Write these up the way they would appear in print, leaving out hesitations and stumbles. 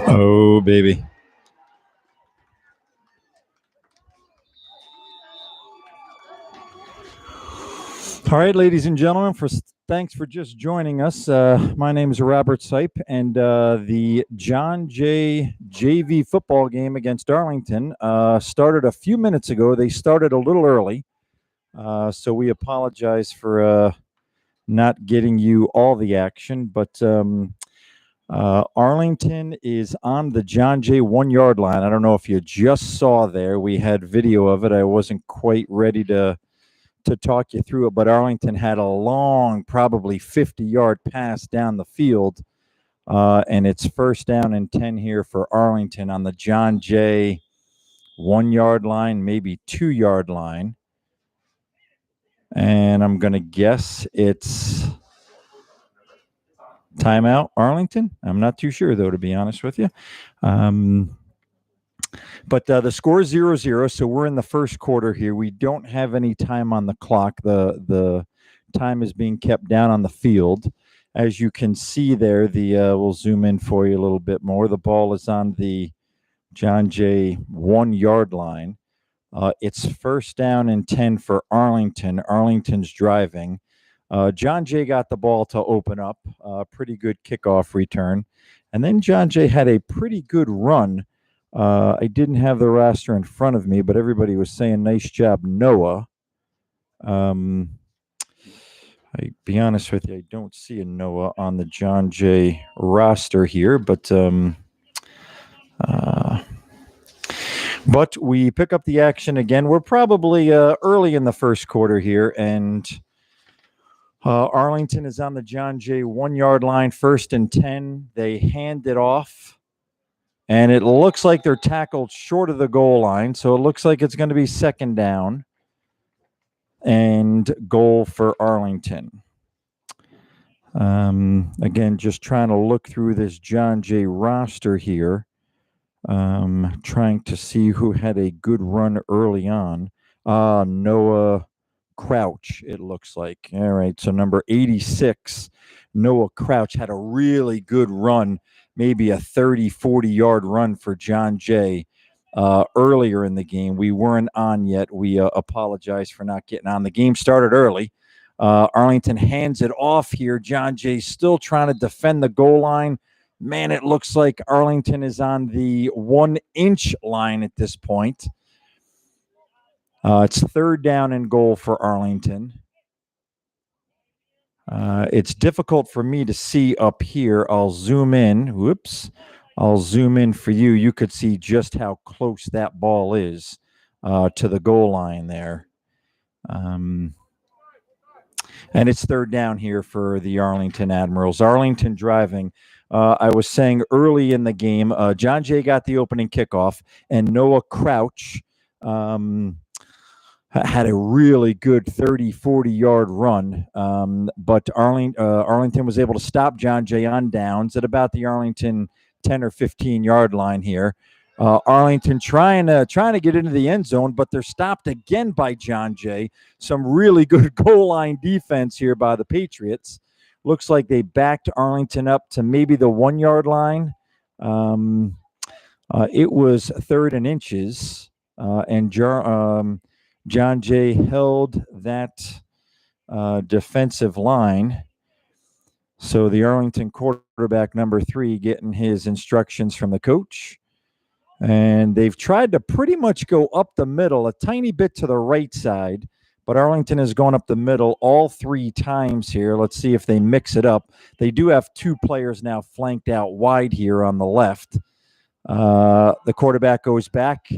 Oh, baby. All right, ladies and gentlemen, thanks for just joining us. My name is Robert Sipe, and the John Jay JV football game against Arlington started a few minutes ago. They started a little early, so we apologize for not getting you all the action, but Arlington is on the John Jay 1 yard line. I don't know if you just saw there. We had video of it. I wasn't quite ready to talk you through it, but Arlington had a long, probably 50-yard pass down the field, and it's first down and 10 here for Arlington on the John Jay 1 yard line, maybe 2 yard line. And I'm going to guess it's timeout, Arlington. I'm not too sure, though, to be honest with you. But the score is 0-0, so we're in the first quarter here. We don't have any time on the clock. The time is being kept down on the field. As you can see there, we'll zoom in for you a little bit more. The ball is on the John Jay 1 yard line. It's first down and 10 for Arlington. Arlington's driving. John Jay got the ball to open up. Pretty good kickoff return. And then John Jay had a pretty good run. I didn't have the roster in front of me, but everybody was saying, nice job, Noah. I'll be honest with you, I don't see a Noah on the John Jay roster here, but we pick up the action again. We're probably early in the first quarter here, and Arlington is on the John Jay 1 yard line, first and 10. They hand it off. And it looks like they're tackled short of the goal line. So it looks like it's going to be second down and goal for Arlington. Again, just trying to look through this John Jay roster here. Trying to see who had a good run early on. Noah Crouch, it looks like. All right, so number 86, Noah Crouch had a really good run. Maybe a 30, 40-yard run for John Jay earlier in the game. We weren't on yet. We apologize for not getting on. The game started early. Arlington hands it off here. John Jay still trying to defend the goal line. Man, it looks like Arlington is on the 1-inch line at this point. It's third down and goal for Arlington. It's difficult for me to see up here. I'll zoom in. Whoops. I'll zoom in for you. You could see just how close that ball is to the goal line there. And it's third down here for the Arlington Admirals. Arlington driving. I was saying early in the game, John Jay got the opening kickoff, and Noah Crouch had a really good 30, 40-yard run. But Arlington was able to stop John Jay on downs at about the Arlington 10 or 15-yard line here. Arlington trying to get into the end zone, but they're stopped again by John Jay. Some really good goal line defense here by the Patriots. Looks like they backed Arlington up to maybe the 1 yard line. It was third and inches, and John Jay held that defensive line. So the Arlington quarterback, number 3, getting his instructions from the coach. And they've tried to pretty much go up the middle, a tiny bit to the right side. But Arlington has gone up the middle all 3 times here. Let's see if they mix it up. They do have 2 players now flanked out wide here on the left. The quarterback goes back.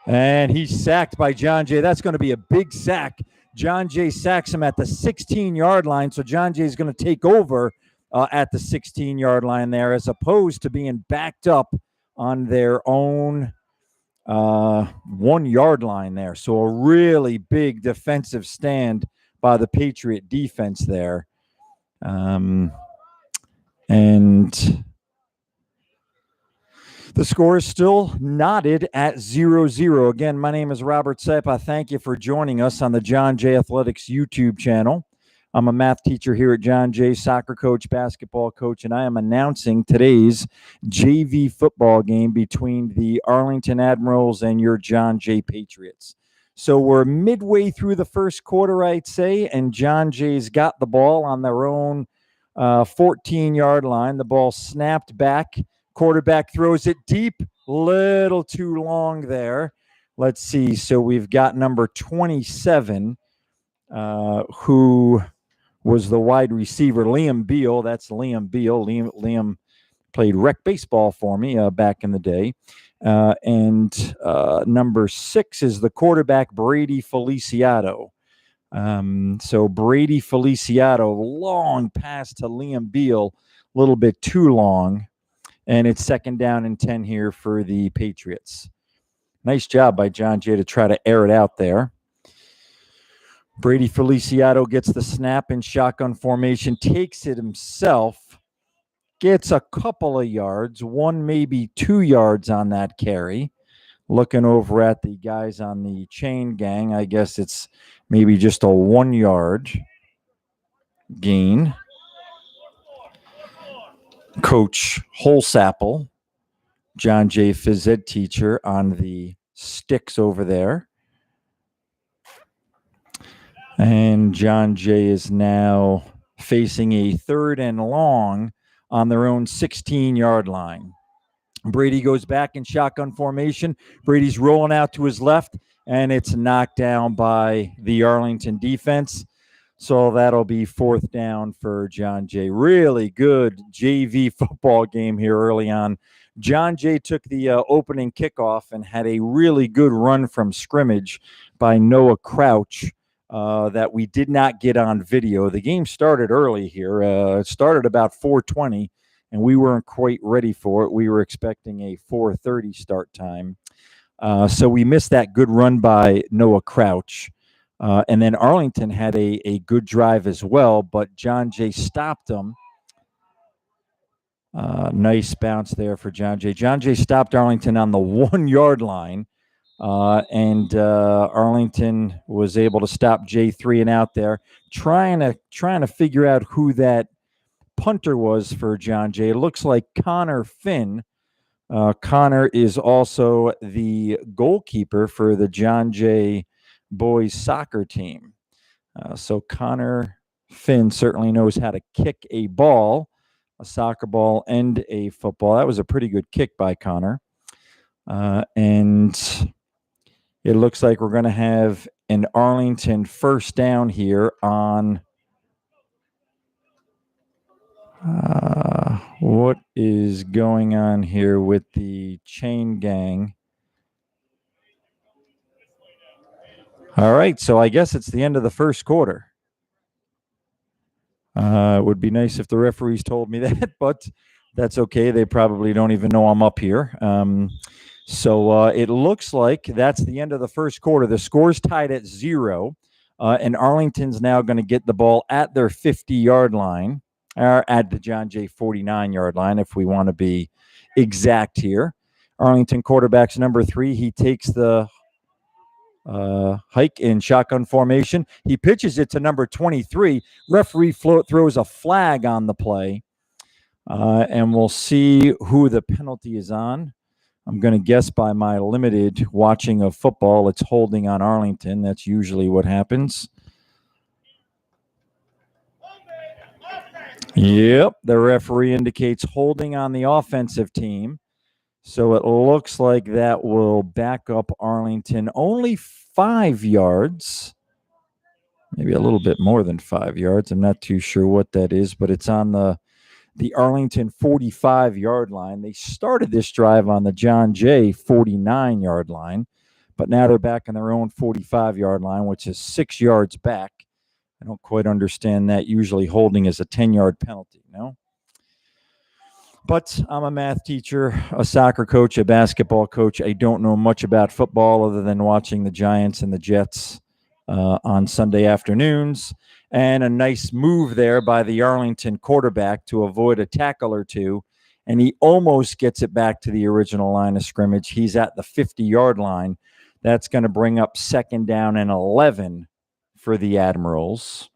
And he's sacked by John Jay. That's going to be a big sack. John Jay sacks him at the 16-yard line. So John Jay is going to take over at the 16-yard line there, as opposed to being backed up on their own 1 yard line there. So a really big defensive stand by the Patriot defense there. And the score is still knotted at 0-0. Again, my name is Robert Sepa. Thank you for joining us on the John Jay Athletics YouTube channel. I'm a math teacher here at John Jay, soccer coach, basketball coach, and I am announcing today's JV football game between the Arlington Admirals and your John Jay Patriots. So we're midway through the first quarter, I'd say, and John Jay's got the ball on their own 14-yard line. The ball snapped back. Quarterback throws it deep, little too long there. Let's see. So we've got number 27, who was the wide receiver, Liam Beal. That's Liam Beal. Liam played rec baseball for me back in the day. And number 6 is the quarterback, Brady Feliciano. So Brady Feliciano, long pass to Liam Beal, a little bit too long. And it's 2nd down and 10 here for the Patriots. Nice job by John Jay to try to air it out there. Brady Feliciano gets the snap in shotgun formation, takes it himself, gets a couple of yards, 1 maybe 2 yards on that carry. Looking over at the guys on the chain gang, I guess it's maybe just a 1-yard gain. Coach Holsapple, John Jay phys ed teacher, on the sticks over there. And John Jay is now facing a 3rd and long on their own 16-yard line. Brady goes back in shotgun formation. Brady's rolling out to his left, and it's knocked down by the Arlington defense. So that'll be 4th down for John Jay. Really good JV football game here early on. John Jay took the opening kickoff and had a really good run from scrimmage by Noah Crouch that we did not get on video. The game started early here. It started about 4:20, and we weren't quite ready for it. We were expecting a 4:30 start time. So we missed that good run by Noah Crouch. And then Arlington had a good drive as well, but John Jay stopped them. Nice bounce there for John Jay. John Jay stopped Arlington on the 1-yard line, and Arlington was able to stop Jay 3 and out there, trying to figure out who that punter was for John Jay. It looks like Connor Finn. Connor is also the goalkeeper for the John Jay boys soccer team. So Connor Finn certainly knows how to kick a ball, a soccer ball and a football. That was a pretty good kick by Connor. And it looks like we're going to have an Arlington 1st down here on what is going on here with the chain gang. All right, so I guess it's the end of the first quarter. It would be nice if the referees told me that, but that's okay. They probably don't even know I'm up here. So it looks like that's the end of the first quarter. The score's tied at 0, and Arlington's now going to get the ball at their 50-yard line, or at the John Jay 49-yard line, if we want to be exact here. Arlington quarterback's number 3. He takes the hike in shotgun formation. He pitches it to number 23. Referee throws a flag on the play, and we'll see who the penalty is on. I'm going to guess by my limited watching of football, it's holding on Arlington. That's usually what happens. Yep, the referee indicates holding on the offensive team. So it looks like that will back up Arlington only 5 yards, maybe a little bit more than 5 yards. I'm not too sure what that is, but it's on the Arlington 45-yard line. They started this drive on the John Jay 49-yard line, but now they're back on their own 45-yard line, which is 6 yards back. I don't quite understand that. Usually holding is a 10-yard penalty, no? But I'm a math teacher, a soccer coach, a basketball coach. I don't know much about football other than watching the Giants and the Jets on Sunday afternoons. And a nice move there by the Arlington quarterback to avoid a tackle or two. And he almost gets it back to the original line of scrimmage. He's at the 50-yard line. That's going to bring up 2nd down and 11 for the Admirals.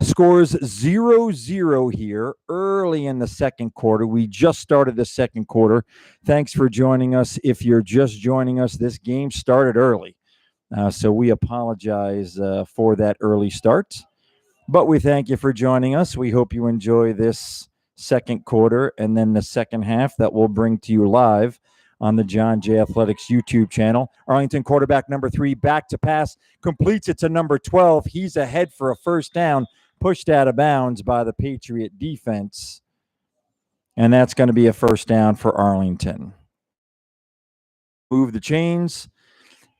Scores 0-0 here early in the second quarter. We just started the second quarter. Thanks for joining us. If you're just joining us, this game started early. So we apologize for that early start. But we thank you for joining us. We hope you enjoy this second quarter and then the second half that we'll bring to you live on the John Jay Athletics YouTube channel. Arlington quarterback number 3, back to pass, completes it to number 12. He's ahead for a first down, pushed out of bounds by the Patriot defense. And that's going to be a first down for Arlington. Move the chains,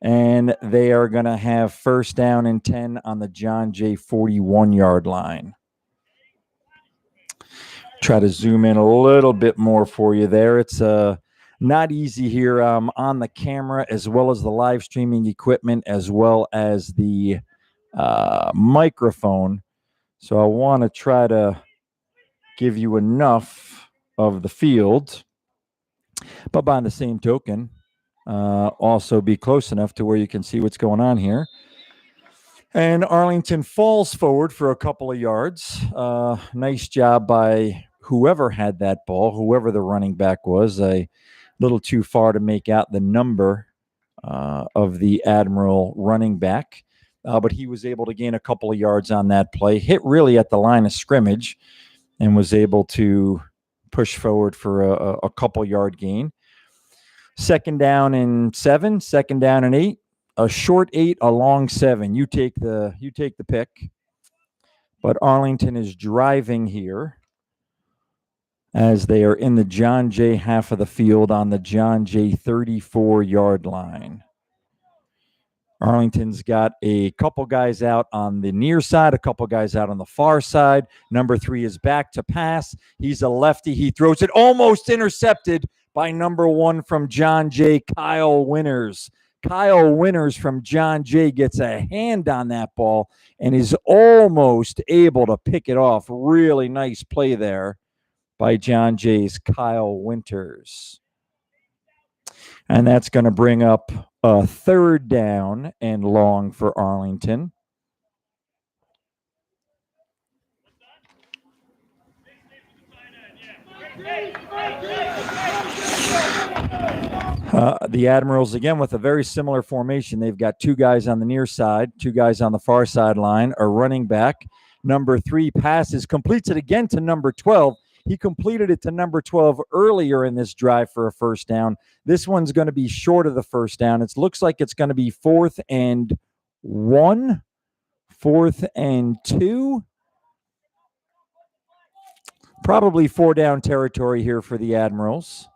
and they are going to have first down and 10 on the John Jay 41-yard line. Try to zoom in a little bit more for you there. It's not easy here on the camera, as well as the live streaming equipment, as well as the microphone. So I want to try to give you enough of the field, but by the same token, also be close enough to where you can see what's going on here. And Arlington falls forward for a couple of yards. Nice job by whoever had that ball, whoever the running back was. A little too far to make out the number of the Admiral running back. But he was able to gain a couple of yards on that play, hit really at the line of scrimmage, and was able to push forward for a couple yard gain. 2nd down and 7, 2nd down and 8, a short 8, a long 7. You take the pick. But Arlington is driving here as they are in the John Jay half of the field on the John Jay 34-yard line. Arlington's got a couple guys out on the near side, a couple guys out on the far side. Number 3 is back to pass. He's a lefty. He throws it, almost intercepted by number 1 from John Jay, Kyle Winters. Kyle Winters from John Jay gets a hand on that ball and is almost able to pick it off. Really nice play there by John Jay's Kyle Winters. And that's going to bring up a 3rd down and long for Arlington. The Admirals, again, with a very similar formation. They've got 2 guys on the near side, 2 guys on the far sideline, a running back. Number 3 passes, completes it again to number 12. He completed it to number 12 earlier in this drive for a first down. This one's going to be short of the first down. It looks like it's going to be 4th and 1, 4th and 2. Probably 4-down territory here for the Admirals.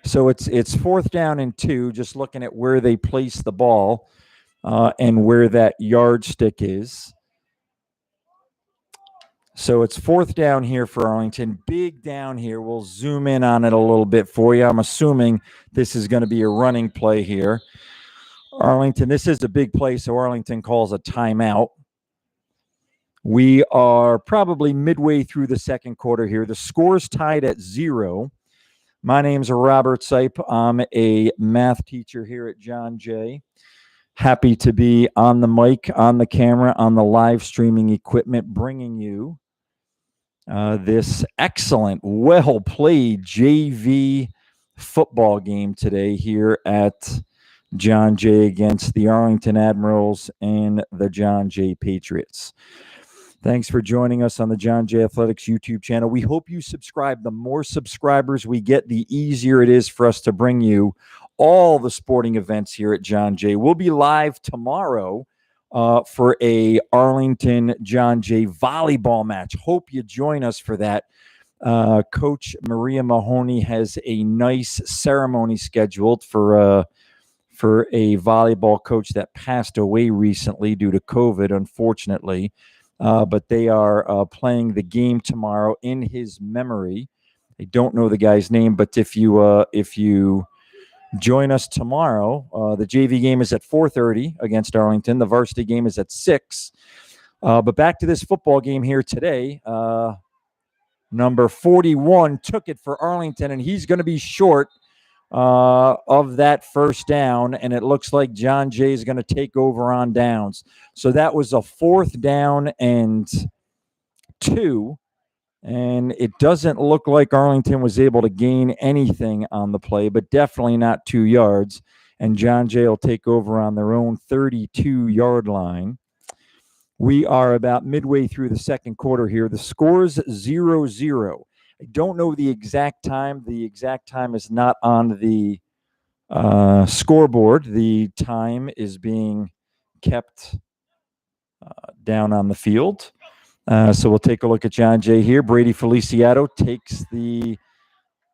So it's 4th down and 2, just looking at where they place the ball and where that yardstick is. So it's 4th down here for Arlington. Big down here. We'll zoom in on it a little bit for you. I'm assuming this is going to be a running play here. Arlington, this is a big play, so Arlington calls a timeout. We are probably midway through the second quarter here. The score's tied at 0. My name's Robert Sipe. I'm a math teacher here at John Jay. Happy to be on the mic, on the camera, on the live streaming equipment, bringing you this excellent, well-played JV football game today here at John Jay against the Arlington Admirals and the John Jay Patriots. Thanks for joining us on the John Jay Athletics YouTube channel. We hope you subscribe. The more subscribers we get, the easier it is for us to bring you all the sporting events here at John Jay. We'll be live tomorrow for a Arlington John Jay volleyball match. Hope you join us for that. Coach Maria Mahoney has a nice ceremony scheduled for a volleyball coach that passed away recently due to COVID, unfortunately. But they are playing the game tomorrow in his memory. I don't know the guy's name, but if you join us tomorrow. The JV game is at 4:30 against Arlington. The varsity game is at 6. But back to this football game here today. Number 41 took it for Arlington, and he's going to be short of that first down, and it looks like John Jay is going to take over on downs. So that was a 4th down and 2, and it doesn't look like Arlington was able to gain anything on the play, but definitely not 2 yards, and John Jay will take over on their own 32-yard line. We are about midway through the second quarter here. The score's 0-0. I don't know the exact time. The exact time is not on the scoreboard. The time is being kept down on the field. So we'll take a look at John Jay here. Brady Feliciato takes the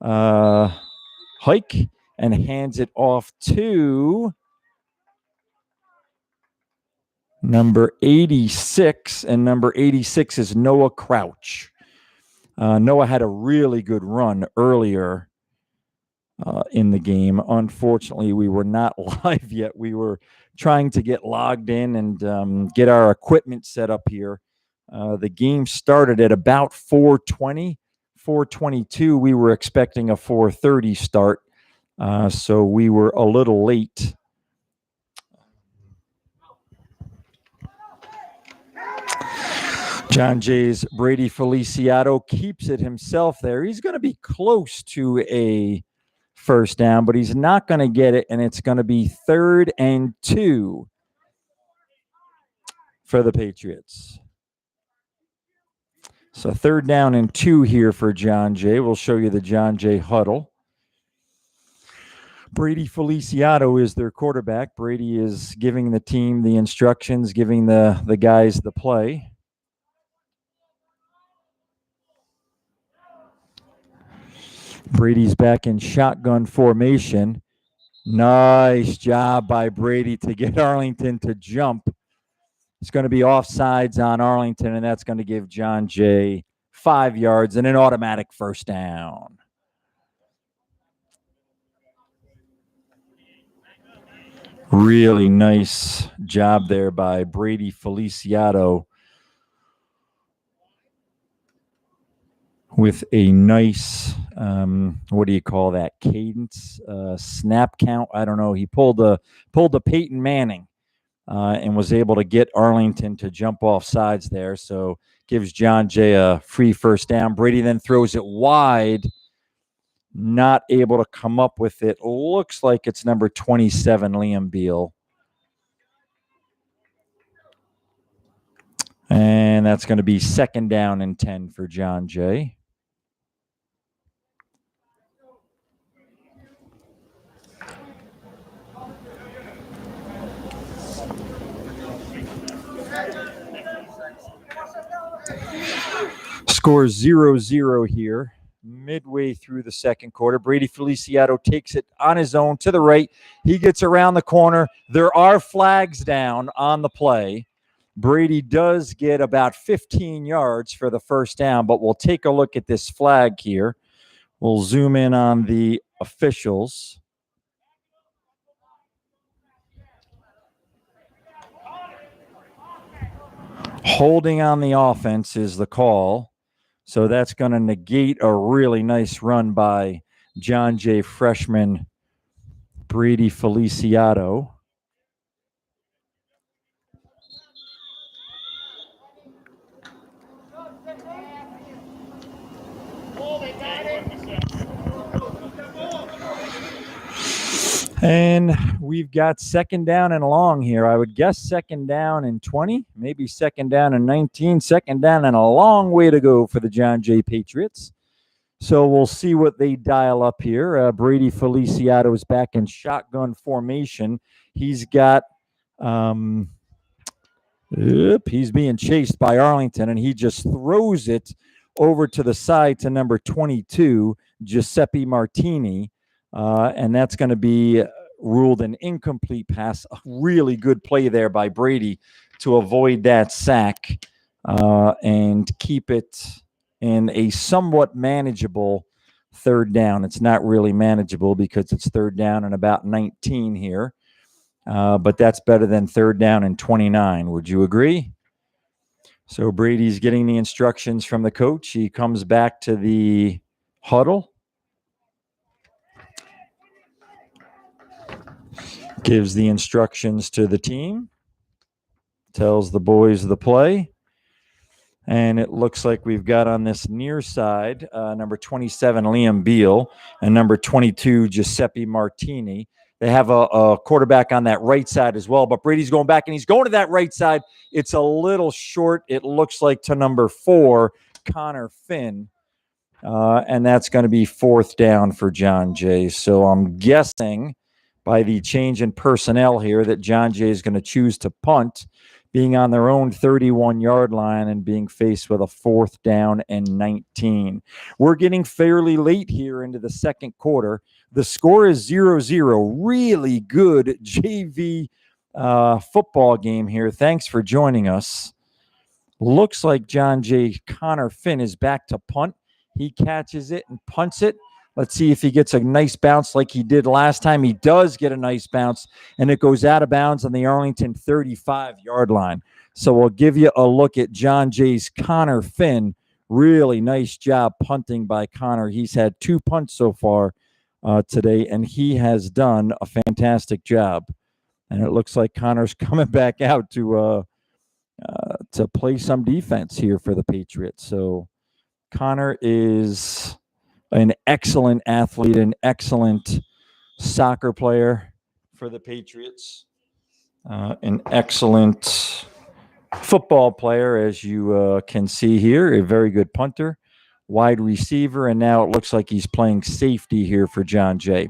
hike and hands it off to number 86, and number 86 is Noah Crouch. Noah had a really good run earlier in the game. Unfortunately, we were not live yet. We were trying to get logged in and get our equipment set up here. The game started at about 4:20, 4:22. We were expecting a 4:30 start, so we were a little late. John Jay's Brady Feliciato keeps it himself there. He's going to be close to a first down, but he's not going to get it, and it's going to be 3rd and 2 for the Patriots. So 3rd down and 2 here for John Jay. We'll show you the John Jay huddle. Brady Feliciato is their quarterback. Brady is giving the team the instructions, giving the guys the play. Brady's back in shotgun formation. Nice job by Brady to get Arlington to jump. It's going to be offsides on Arlington, and that's going to give John Jay 5 yards and an automatic first down. Really nice job there by Brady Feliciato with a nice, what do you call that, cadence, snap count? I don't know. He pulled a Peyton Manning and was able to get Arlington to jump off sides there. So gives John Jay a free first down. Brady then throws it wide, not able to come up with it. Looks like it's number 27, Liam Beal. And that's going to be 2nd down and 10 for John Jay. Score 0-0 here, midway through the second quarter. Brady Feliciato takes it on his own to the right. He gets around the corner. There are flags down on the play. Brady does get about 15 yards for the first down, but we'll take a look at this flag here. We'll zoom in on the officials. Holding on the offense is the call. So that's going to negate a really nice run by John Jay freshman Brady Feliciato. And we've got 2nd down and long here. I would guess 2nd down and 20, maybe 2nd down and 19, 2nd down and a long way to go for the John Jay Patriots. So we'll see what they dial up here. Brady Feliciato is back in shotgun formation. He's got, he's being chased by Arlington, and he just throws it over to the side to number 22, Giuseppe Martini. And that's going to be ruled an incomplete pass. A really good play there by Brady to avoid that sack and keep it in a somewhat manageable third down. It's not really manageable because it's third down and about 19 here. But that's better than third down and 29. Would you agree? So Brady's getting the instructions from the coach. He comes back to the huddle, gives the instructions to the team, tells the boys the play. And it looks like we've got on this near side, number 27, Liam Beal, and number 22, Giuseppe Martini. They have a quarterback on that right side as well, but Brady's going back, and he's going to that right side. It's a little short, it looks like, to number 4, Connor Finn. And that's going to be fourth down for John Jay. So I'm guessing by the change in personnel here that John Jay is going to choose to punt, being on their own 31-yard line and being faced with a fourth down and 19. We're getting fairly late here into the second quarter. The score is 0-0. Really good JV football game here. Thanks for joining us. Looks like John Jay Connor Finn is back to punt. He catches it and punts it. Let's see if he gets a nice bounce like he did last time. He does get a nice bounce, and it goes out of bounds on the Arlington 35-yard line. So we'll give you a look at John Jay's Connor Finn. Really nice job punting by Connor. He's had 2 punts so far today, and he has done a fantastic job. And it looks like Connor's coming back out to play some defense here for the Patriots. So Connor is an excellent athlete, an excellent soccer player for the Patriots, an excellent football player, as you can see here, a very good punter, wide receiver, and now it looks like he's playing safety here for John Jay.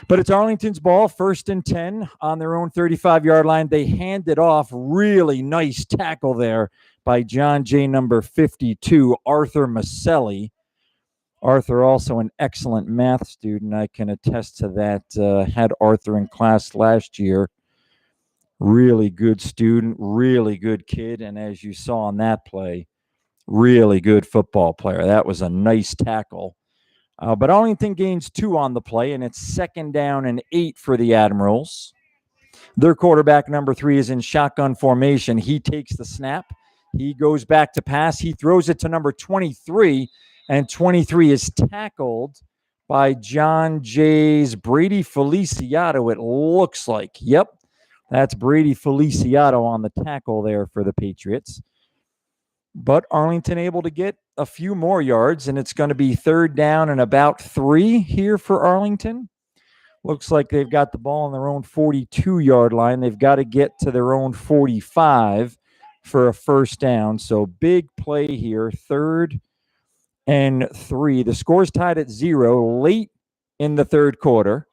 But it's Arlington's ball, 1st and 10 on their own 35-yard line. They hand it off. Really nice tackle there by John Jay, number 52, Arthur Maselli. Arthur, also an excellent math student. I can attest to that. Had Arthur in class last year. Really good student, really good kid. And as you saw on that play, really good football player. That was a nice tackle. But Arlington gains 2 on the play, and it's 2nd down and 8 for the Admirals. Their quarterback, number 3, is in shotgun formation. He takes the snap. He goes back to pass. He throws it to number 23, and 23 is tackled by John Jay's Brady Feliciato, it looks like. Yep, that's Brady Feliciato on the tackle there for the Patriots. But Arlington able to get a few more yards, and it's going to be 3rd down and about 3 here for Arlington. Looks like they've got the ball on their own 42-yard line. They've got to get to their own 45 for a first down. So big play here, 3rd and 3. The score's tied at 0 late in the third quarter.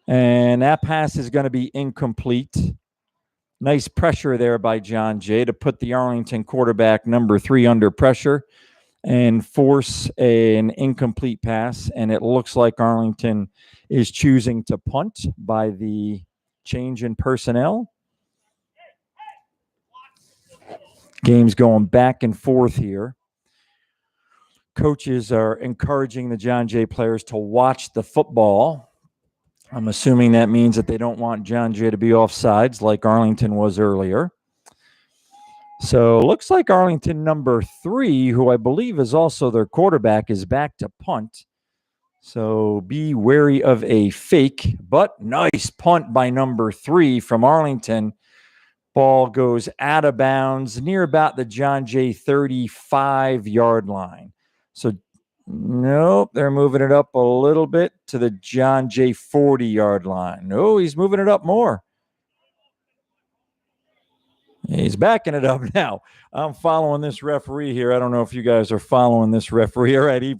And that pass is going to be incomplete. Nice pressure there by John Jay to put the Arlington quarterback, number 3, under pressure and force an incomplete pass. And it looks like Arlington is choosing to punt by the change in personnel. Game's going back and forth here. Coaches are encouraging the John Jay players to watch the football. I'm assuming that means that they don't want John Jay to be offsides like Arlington was earlier. So looks like Arlington number 3, who I believe is also their quarterback, is back to punt. So be wary of a fake, but nice punt by number 3 from Arlington. Ball goes out of bounds near about the John Jay 35-yard line. So nope, they're moving it up a little bit to the John Jay 40-yard line. No, he's moving it up more. He's backing it up now. I'm following this referee here. I don't know if you guys are following this referee. All right, he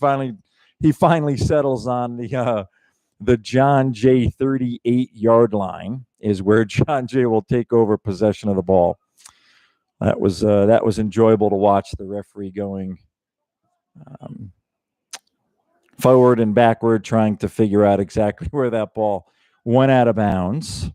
finally settles on the John Jay 38-yard line is where John Jay will take over possession of the ball. That was enjoyable to watch, the referee going forward and backward, trying to figure out exactly where that ball went out of bounds.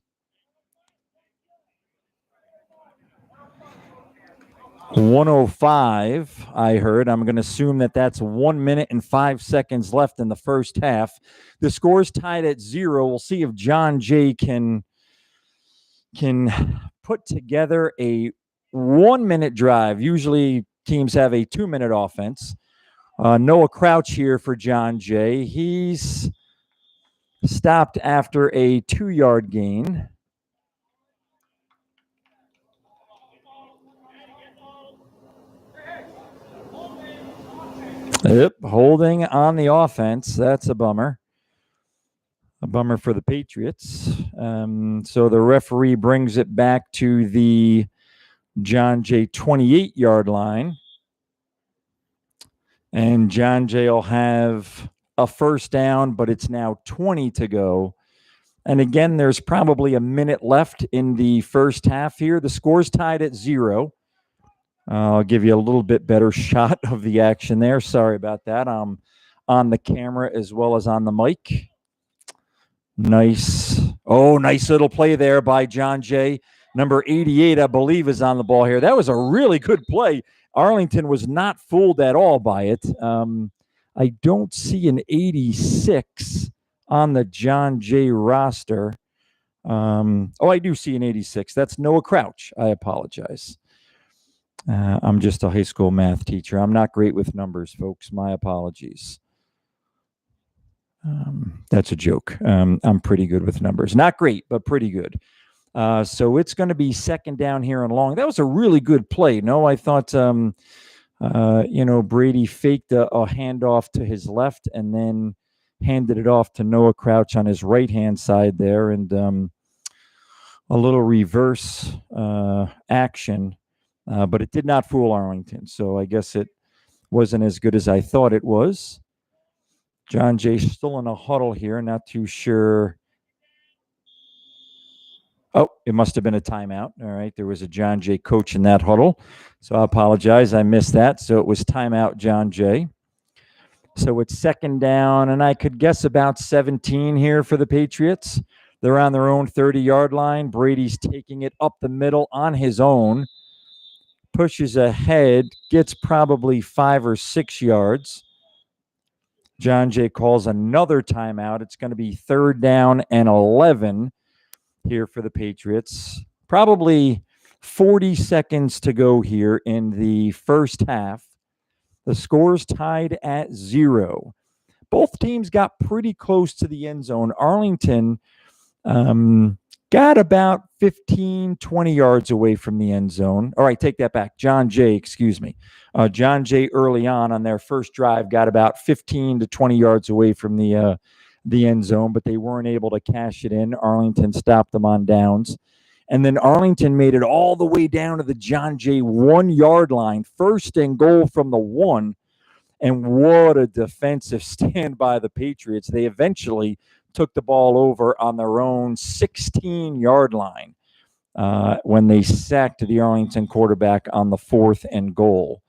105, I heard. I'm going to assume that that's 1 minute and 5 seconds left in the first half. The score's tied at 0. We'll see if John Jay can put together a 1 minute drive. Usually teams have a 2 minute offense. Noah Crouch here for John Jay. He's stopped after a 2-yard gain. Yep, holding on the offense. That's a bummer. A bummer for the Patriots. So the referee brings it back to the John Jay 28-yard line. And John Jay will have a first down, but it's now 20 to go. And again, there's probably a minute left in the first half here. The score's tied at 0. I'll give you a little bit better shot of the action there. Sorry about that. I'm on the camera as well as on the mic. Nice. Oh, nice little play there by John Jay. Number 88, I believe, is on the ball here. That was a really good play. Arlington was not fooled at all by it. I don't see an 86 on the John Jay roster. I do see an 86. That's Noah Crouch. I apologize. I'm just a high school math teacher. I'm not great with numbers, folks. My apologies. That's a joke. I'm pretty good with numbers. Not great, but pretty good. So it's going to be second down here and long. That was a really good play. No, I thought, Brady faked a handoff to his left and then handed it off to Noah Crouch on his right-hand side there, and a little reverse action. But it did not fool Arlington, so I guess it wasn't as good as I thought it was. John Jay still in a huddle here, not too sure. Oh, it must have been a timeout. All right, there was a John Jay coach in that huddle, so I apologize. I missed that, so it was timeout John Jay. So it's second down, and I could guess about 17 here for the Patriots. They're on their own 30-yard line. Brady's taking it up the middle on his own. Pushes ahead, gets probably 5 or 6 yards. John Jay calls another timeout. It's going to be third down and 11 here for the Patriots. Probably 40 seconds to go here in the first half. The score's tied at 0. Both teams got pretty close to the end zone. Arlington got about 15, 20 yards away from the end zone. All right, take that back. John Jay, excuse me. John Jay early on their first drive got about 15 to 20 yards away from the end zone, but they weren't able to cash it in. Arlington stopped them on downs. And then Arlington made it all the way down to the John Jay 1-yard line, first and goal from the 1. And what a defensive stand by the Patriots. They eventually took the ball over on their own 16-yard line when they sacked the Arlington quarterback on the 4th and goal.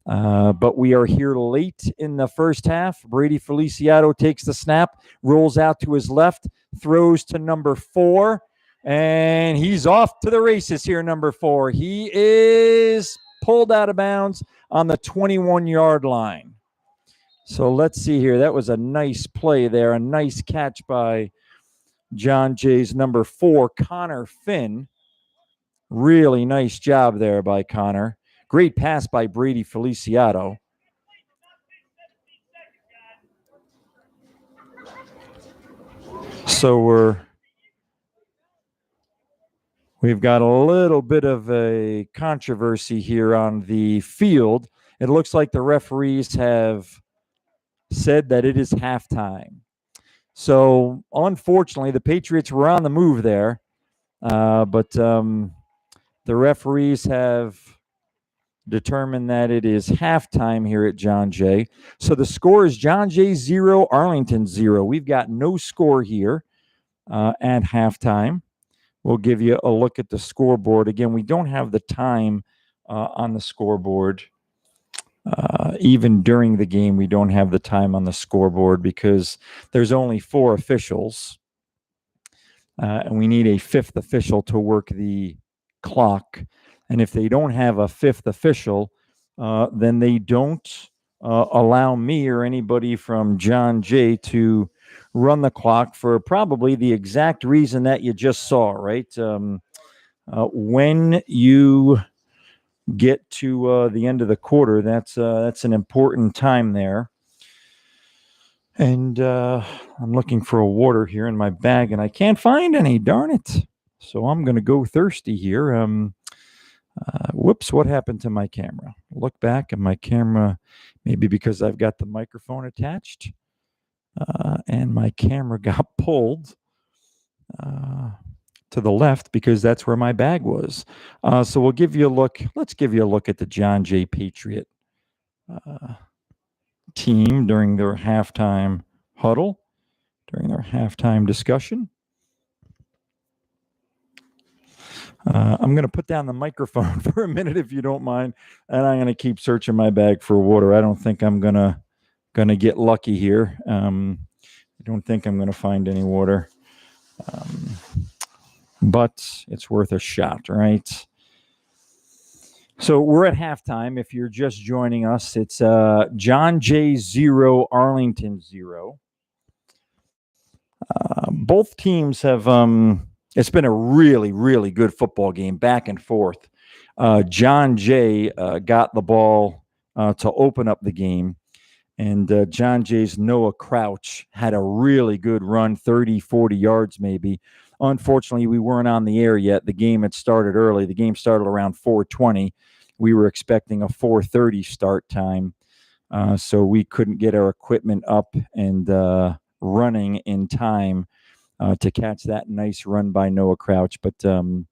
But we are here late in the first half. Brady Feliciano takes the snap, rolls out to his left, throws to number 4, and he's off to the races here, number 4. He is pulled out of bounds on the 21-yard line. So let's see here. That was a nice play there, a nice catch by John Jay's number 4, Connor Finn. Really nice job there by Connor. Great pass by Brady Feliciano. So we've got a little bit of a controversy here on the field. It looks like the referees have said that it is halftime. So unfortunately, the Patriots were on the move there, but the referees have determined that it is halftime here at John Jay. So the score is John Jay 0, Arlington 0. We've got no score here at halftime. We'll give you a look at the scoreboard. Again, we don't have the time on the scoreboard. Even during the game, we don't have the time on the scoreboard because there's only 4 officials. And we need a 5th official to work the clock. And if they don't have a fifth official, then they don't allow me or anybody from John Jay to run the clock for probably the exact reason that you just saw, right? When you get to the end of the quarter, that's an important time there. And I'm looking for a water here in my bag, and I can't find any. Darn it! So I'm going to go thirsty here. Whoops! What happened to my camera? Look back, and my camera, maybe because I've got the microphone attached, and my camera got pulled to the left because that's where my bag was. So we'll give you a look. Let's give you a look at the John Jay Patriot team during their halftime huddle, during their halftime discussion. I'm going to put down the microphone for a minute if you don't mind, and I'm going to keep searching my bag for water. I don't think I'm going to get lucky here. I don't think I'm going to find any water, but it's worth a shot, right? So we're at halftime. If you're just joining us, it's John Jay 0, Arlington 0. Both teams have it's been a really, really good football game, back and forth. John Jay got the ball to open up the game, and John Jay's Noah Crouch had a really good run, 30, 40 yards maybe. Unfortunately, we weren't on the air yet. The game had started early. The game started around 4:20. We were expecting a 4:30 start time, so we couldn't get our equipment up and running in time to catch that nice run by Noah Crouch. But John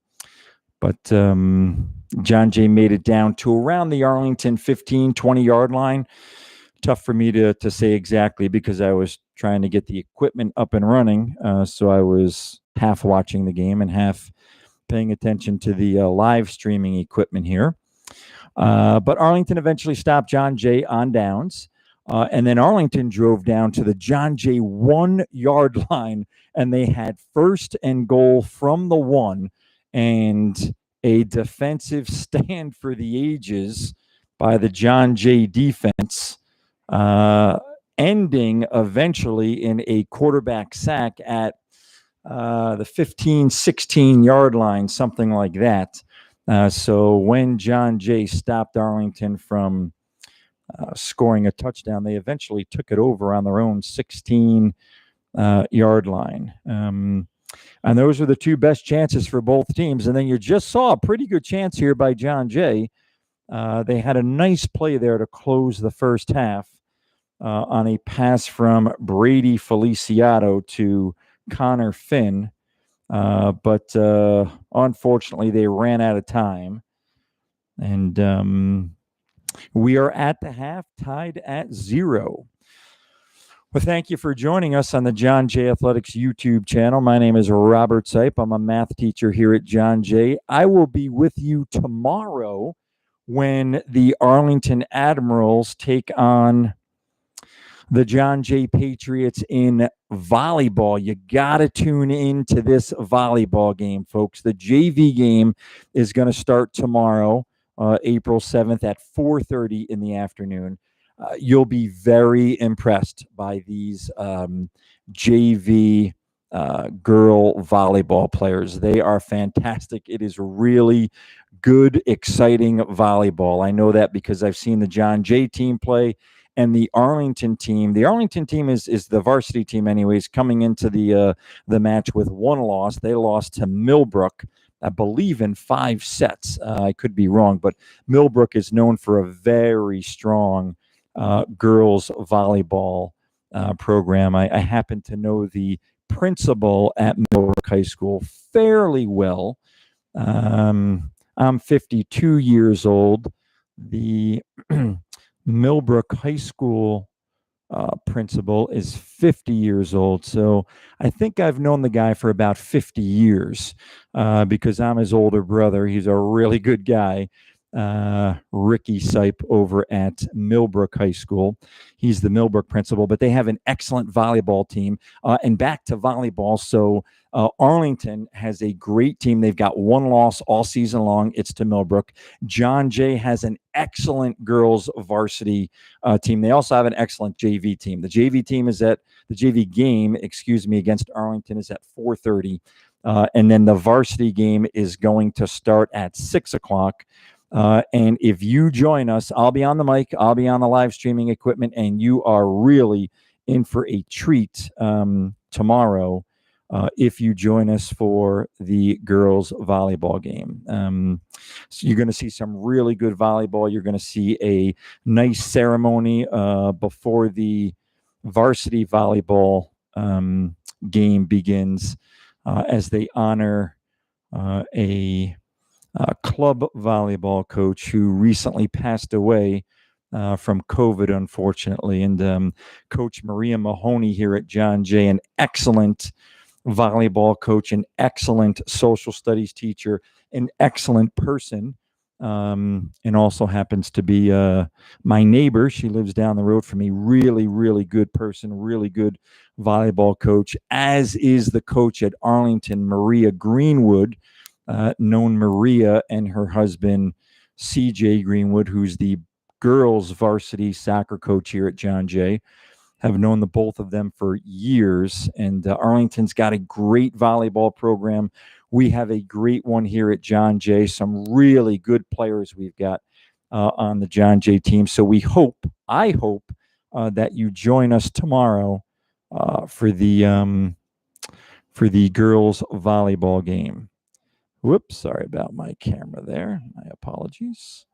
Jay made it down to around the Arlington 15, 20-yard line. Tough for me to say exactly because I was trying to get the equipment up and running. So I was half watching the game and half paying attention to the live streaming equipment here. But Arlington eventually stopped John Jay on downs. And then Arlington drove down to the John Jay 1-yard line, and they had 1st and goal from the 1, and a defensive stand for the ages by the John Jay defense, ending eventually in a quarterback sack at the 15, 16-yard line, something like that. So when John Jay stopped Arlington from scoring a touchdown, they eventually took it over on their own 16-yard line. And those were the two best chances for both teams. And then you just saw a pretty good chance here by John Jay. They had a nice play there to close the first half on a pass from Brady Feliciano to Connor Finn. But unfortunately, they ran out of time. And we are at the half, tied at 0. Well, thank you for joining us on the John Jay Athletics YouTube channel. My name is Robert Sipe. I'm a math teacher here at John Jay. I will be with you tomorrow when the Arlington Admirals take on the John Jay Patriots in volleyball. You got to tune in to this volleyball game, folks. The JV game is going to start tomorrow, April 7th at 4:30 in the afternoon. You'll be very impressed by these JV girl volleyball players. They are fantastic. It is really good, exciting volleyball. I know that because I've seen the John Jay team play and the Arlington team. The Arlington team is the varsity team anyways, coming into the match with 1 loss. They lost to Millbrook, I believe, in 5 sets. I could be wrong, but Millbrook is known for a very strong girls volleyball program. I happen to know the principal at Millbrook High School fairly well. I'm 52 years old. The Millbrook High School principal is 50 years old. So I think I've known the guy for about 50 years because I'm his older brother. He's a really good guy. Ricky Sipe over at Millbrook High School. He's the Millbrook principal, but they have an excellent volleyball team. And back to volleyball. So Arlington has a great team. They've got one loss all season long. It's to Millbrook. John Jay has an excellent girls varsity team. They also have an excellent JV team. The JV team is at the JV game, against Arlington is at 4:30. And then the varsity game is going to start at 6:00. And if you join us, I'll be on the mic, I'll be on the live streaming equipment, and you are really in for a treat tomorrow if you join us for the girls volleyball game. So you're going to see some really good volleyball. You're going to see a nice ceremony before the varsity volleyball game begins as they honor a club volleyball coach who recently passed away from COVID, unfortunately. And Coach Maria Mahoney here at John Jay, an excellent volleyball coach, an excellent social studies teacher, an excellent person, and also happens to be my neighbor. She lives down the road from me. Really, really good person, really good volleyball coach, as is the coach at Arlington, Maria Greenwood, known Maria and her husband, CJ Greenwood, who's the girls varsity soccer coach here at John Jay. Have known the both of them for years, and Arlington's got a great volleyball program. We have a great one here at John Jay. Some really good players we've got on the John Jay team. So I hope that you join us tomorrow for the girls volleyball game. Whoops, sorry about my camera there. My apologies.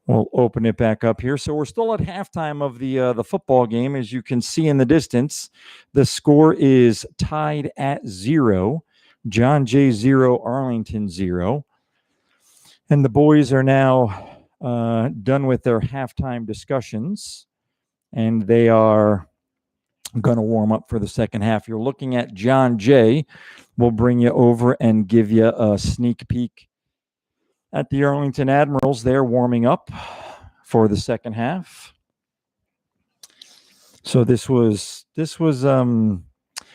We'll open it back up here. So we're still at halftime of the football game. As you can see in the distance, the score is tied at 0. John Jay 0, Arlington 0. And the boys are now done with their halftime discussions, and they are going to warm up for the second half. You're looking at John Jay. We'll bring you over and give you a sneak peek at the Arlington Admirals. They're warming up for the second half. So this was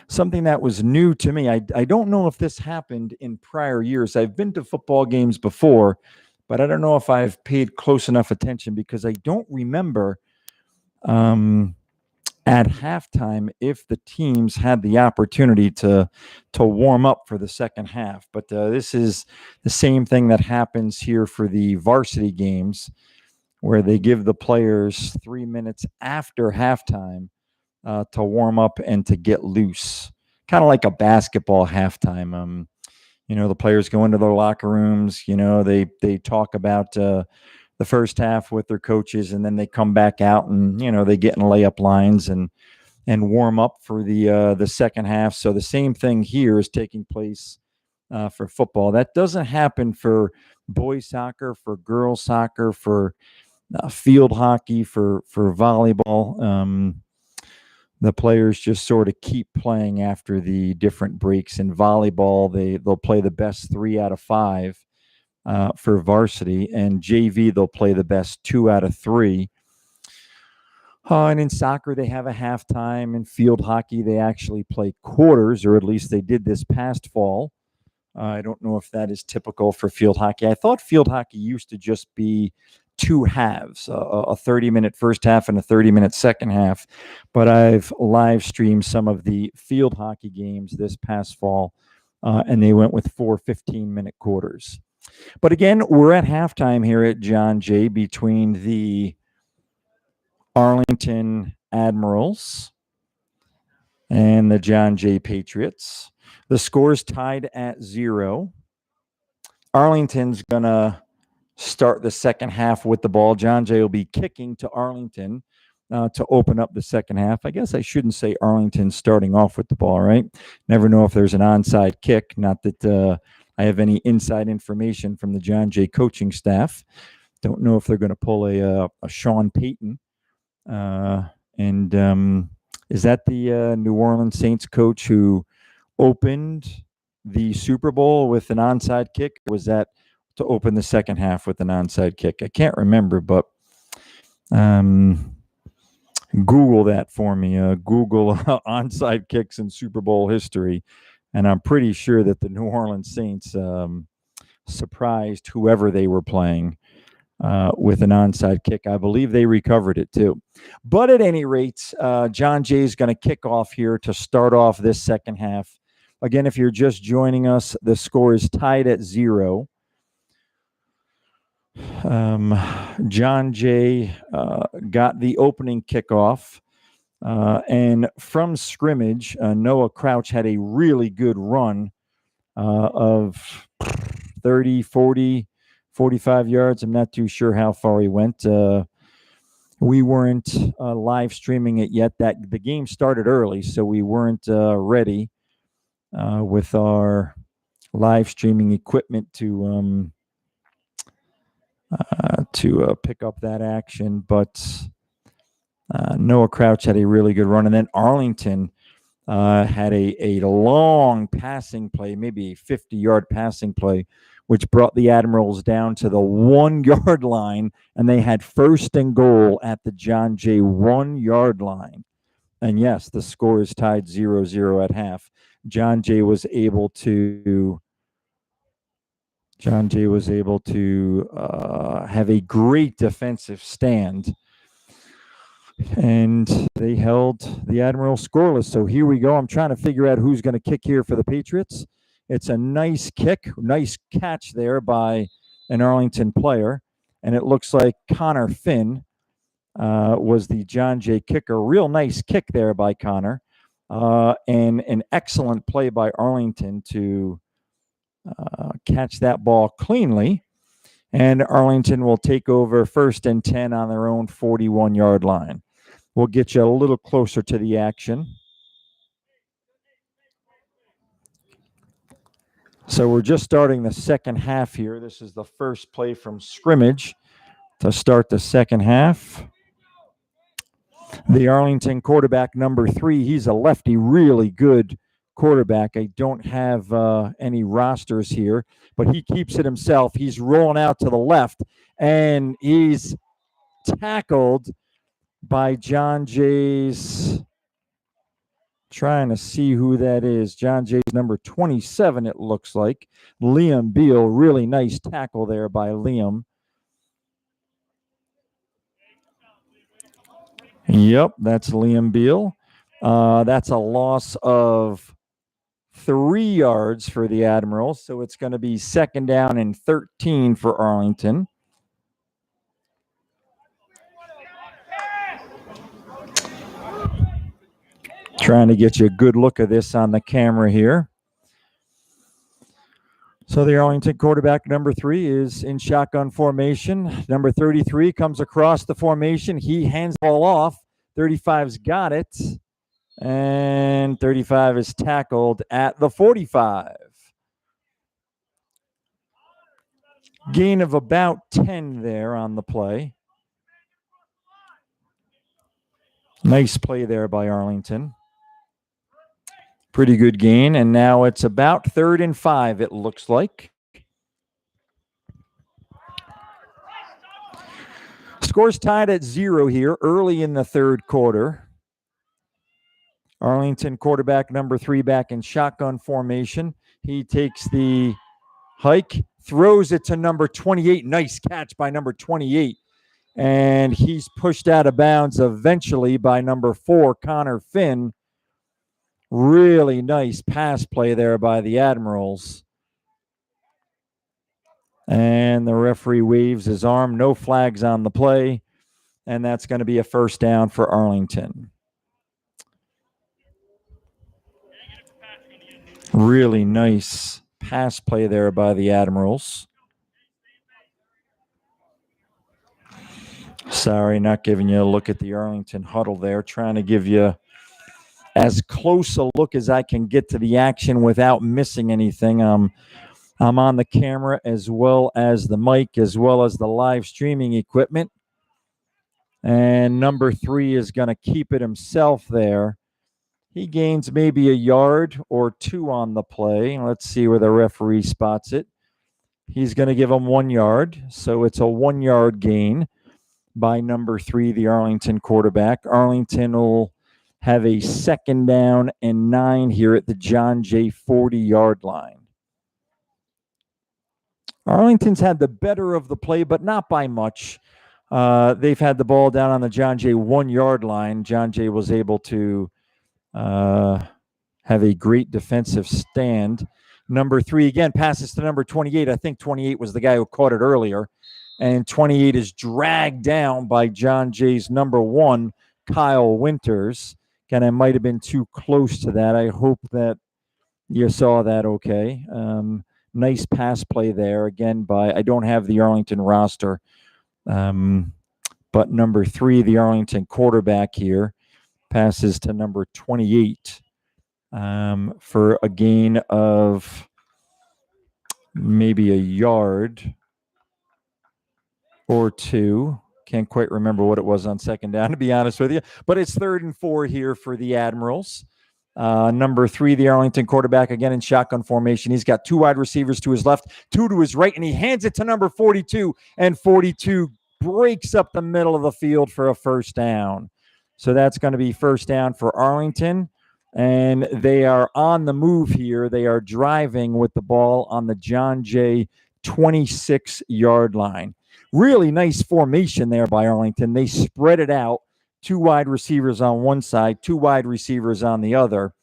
something that was new to me. I don't know if this happened in prior years. I've been to football games before, but I don't know if I've paid close enough attention, because I don't remember at halftime if the teams had the opportunity to warm up for the second half. But this is the same thing that happens here for the varsity games, where they give the players 3 minutes after halftime to warm up and to get loose, kind of like a basketball halftime. The players go into their locker rooms. They talk about the first half with their coaches, and then they come back out and they get in layup lines and warm up for the second half. So the same thing here is taking place for football. That doesn't happen for boys soccer, for girls soccer, for field hockey, for volleyball. The players just sort of keep playing after the different breaks. In volleyball, they'll play the best 3 out of 5. For varsity, and JV, they'll play the best 2 out of 3. And in soccer, they have a halftime. In field hockey, they actually play quarters, or at least they did this past fall. I don't know if that is typical for field hockey. I thought field hockey used to just be 2 halves, a 30-minute first half and a 30-minute second half. But I've live streamed some of the field hockey games this past fall, and they went with 4 15-minute quarters. But again, we're at halftime here at John Jay between the Arlington Admirals and the John Jay Patriots. The score is tied at 0. Arlington's going to start the second half with the ball. John Jay will be kicking to Arlington to open up the second half. I guess I shouldn't say Arlington starting off with the ball, right? Never know if there's an onside kick. Not that I have any inside information from the John Jay coaching staff. Don't know if they're going to pull a Sean Payton. Is that the New Orleans Saints coach who opened the Super Bowl with an onside kick? Or was that to open the second half with an onside kick. I can't remember, but Google that for me. Google onside kicks in Super Bowl history, and I'm pretty sure that the New Orleans Saints surprised whoever they were playing with an onside kick. I believe they recovered it too. But at any rate, John Jay is going to kick off here to start off this second half. Again, if you're just joining us, the score is tied at 0. John Jay got the opening kickoff. And from scrimmage, Noah Crouch had a really good run of 30, 40, 45 yards. I'm not too sure how far he went. We weren't live streaming it yet. The game started early, so we weren't ready with our live streaming equipment to pick up that action. But Noah Crouch had a really good run, and then Arlington had a long passing play, maybe a 50-yard passing play, which brought the Admirals down to the 1-yard line, and they had first and goal at the John Jay 1-yard line. And yes, the score is tied 0-0 at half. John Jay was able to have a great defensive stand, and they held the Admirals scoreless. So here we go. I'm trying to figure out who's going to kick here for the Patriots. It's a nice kick, nice catch there by an Arlington player. And it looks like Connor Finn was the John Jay kicker. Real nice kick there by Connor. And an excellent play by Arlington to catch that ball cleanly. And Arlington will take over 1st and 10 on their own 41-yard line. We'll get you a little closer to the action. So we're just starting the second half here. This is the first play from scrimmage to start the second half. The Arlington quarterback, number 3, he's a lefty, really good quarterback. I don't have any rosters here, but he keeps it himself. He's rolling out to the left, and he's tackled by John Jay's, trying to see who that is. John Jay's number 27, it looks like. Liam Beal, really nice tackle there by Liam. Yep, that's Liam Beal. That's a loss of 3 yards for the Admirals, so it's going to be 2nd down and 13 for Arlington. Trying to get you a good look of this on the camera here. So the Arlington quarterback, number 3, is in shotgun formation. Number 33 comes across the formation. He hands the ball off. 35's got it. And 35 is tackled at the 45. Gain of about 10 there on the play. Nice play there by Arlington. Pretty good gain, and now it's about 3rd and 5, it looks like. Score's tied at 0 here early in the 3rd quarter. Arlington quarterback number 3 back in shotgun formation. He takes the hike, throws it to number 28. Nice catch by number 28. And he's pushed out of bounds eventually by number 4, Connor Finn. Really nice pass play there by the Admirals. And the referee waves his arm. No flags on the play. And that's going to be a 1st down for Arlington. Really nice pass play there by the Admirals. Sorry, not giving you a look at the Arlington huddle there. Trying to give you as close a look as I can get to the action without missing anything. I'm on the camera as well as the mic, as well as the live streaming equipment. And number 3 is going to keep it himself there. He gains maybe a yard or 2 on the play. Let's see where the referee spots it. He's going to give him 1 yard. So it's a 1 yard gain by number 3, the Arlington quarterback. Arlington will have a 2nd down and 9 here at the John Jay 40-yard line. Arlington's had the better of the play, but not by much. They've had the ball down on the John Jay 1 yard line. John Jay was able to have a great defensive stand. Number 3, again, passes to number 28. I think 28 was the guy who caught it earlier. And 28 is dragged down by John Jay's number 1, Kyle Winters. Again, I might have been too close to that. I hope that you saw that okay. Nice pass play there, again, by, I don't have the Arlington roster, but number 3, the Arlington quarterback here, passes to number 28 for a gain of maybe a yard or 2. Can't quite remember what it was on 2nd down, to be honest with you. But it's 3rd and 4 here for the Admirals. Number 3, the Arlington quarterback, again in shotgun formation. He's got 2 wide receivers to his left, 2 to his right, and he hands it to number 42. And 42 breaks up the middle of the field for a 1st down. So that's going to be 1st down for Arlington. And they are on the move here. They are driving with the ball on the John Jay 26-yard line. Really nice formation there by Arlington. They spread it out. 2 wide receivers on one side, 2 wide receivers on the other.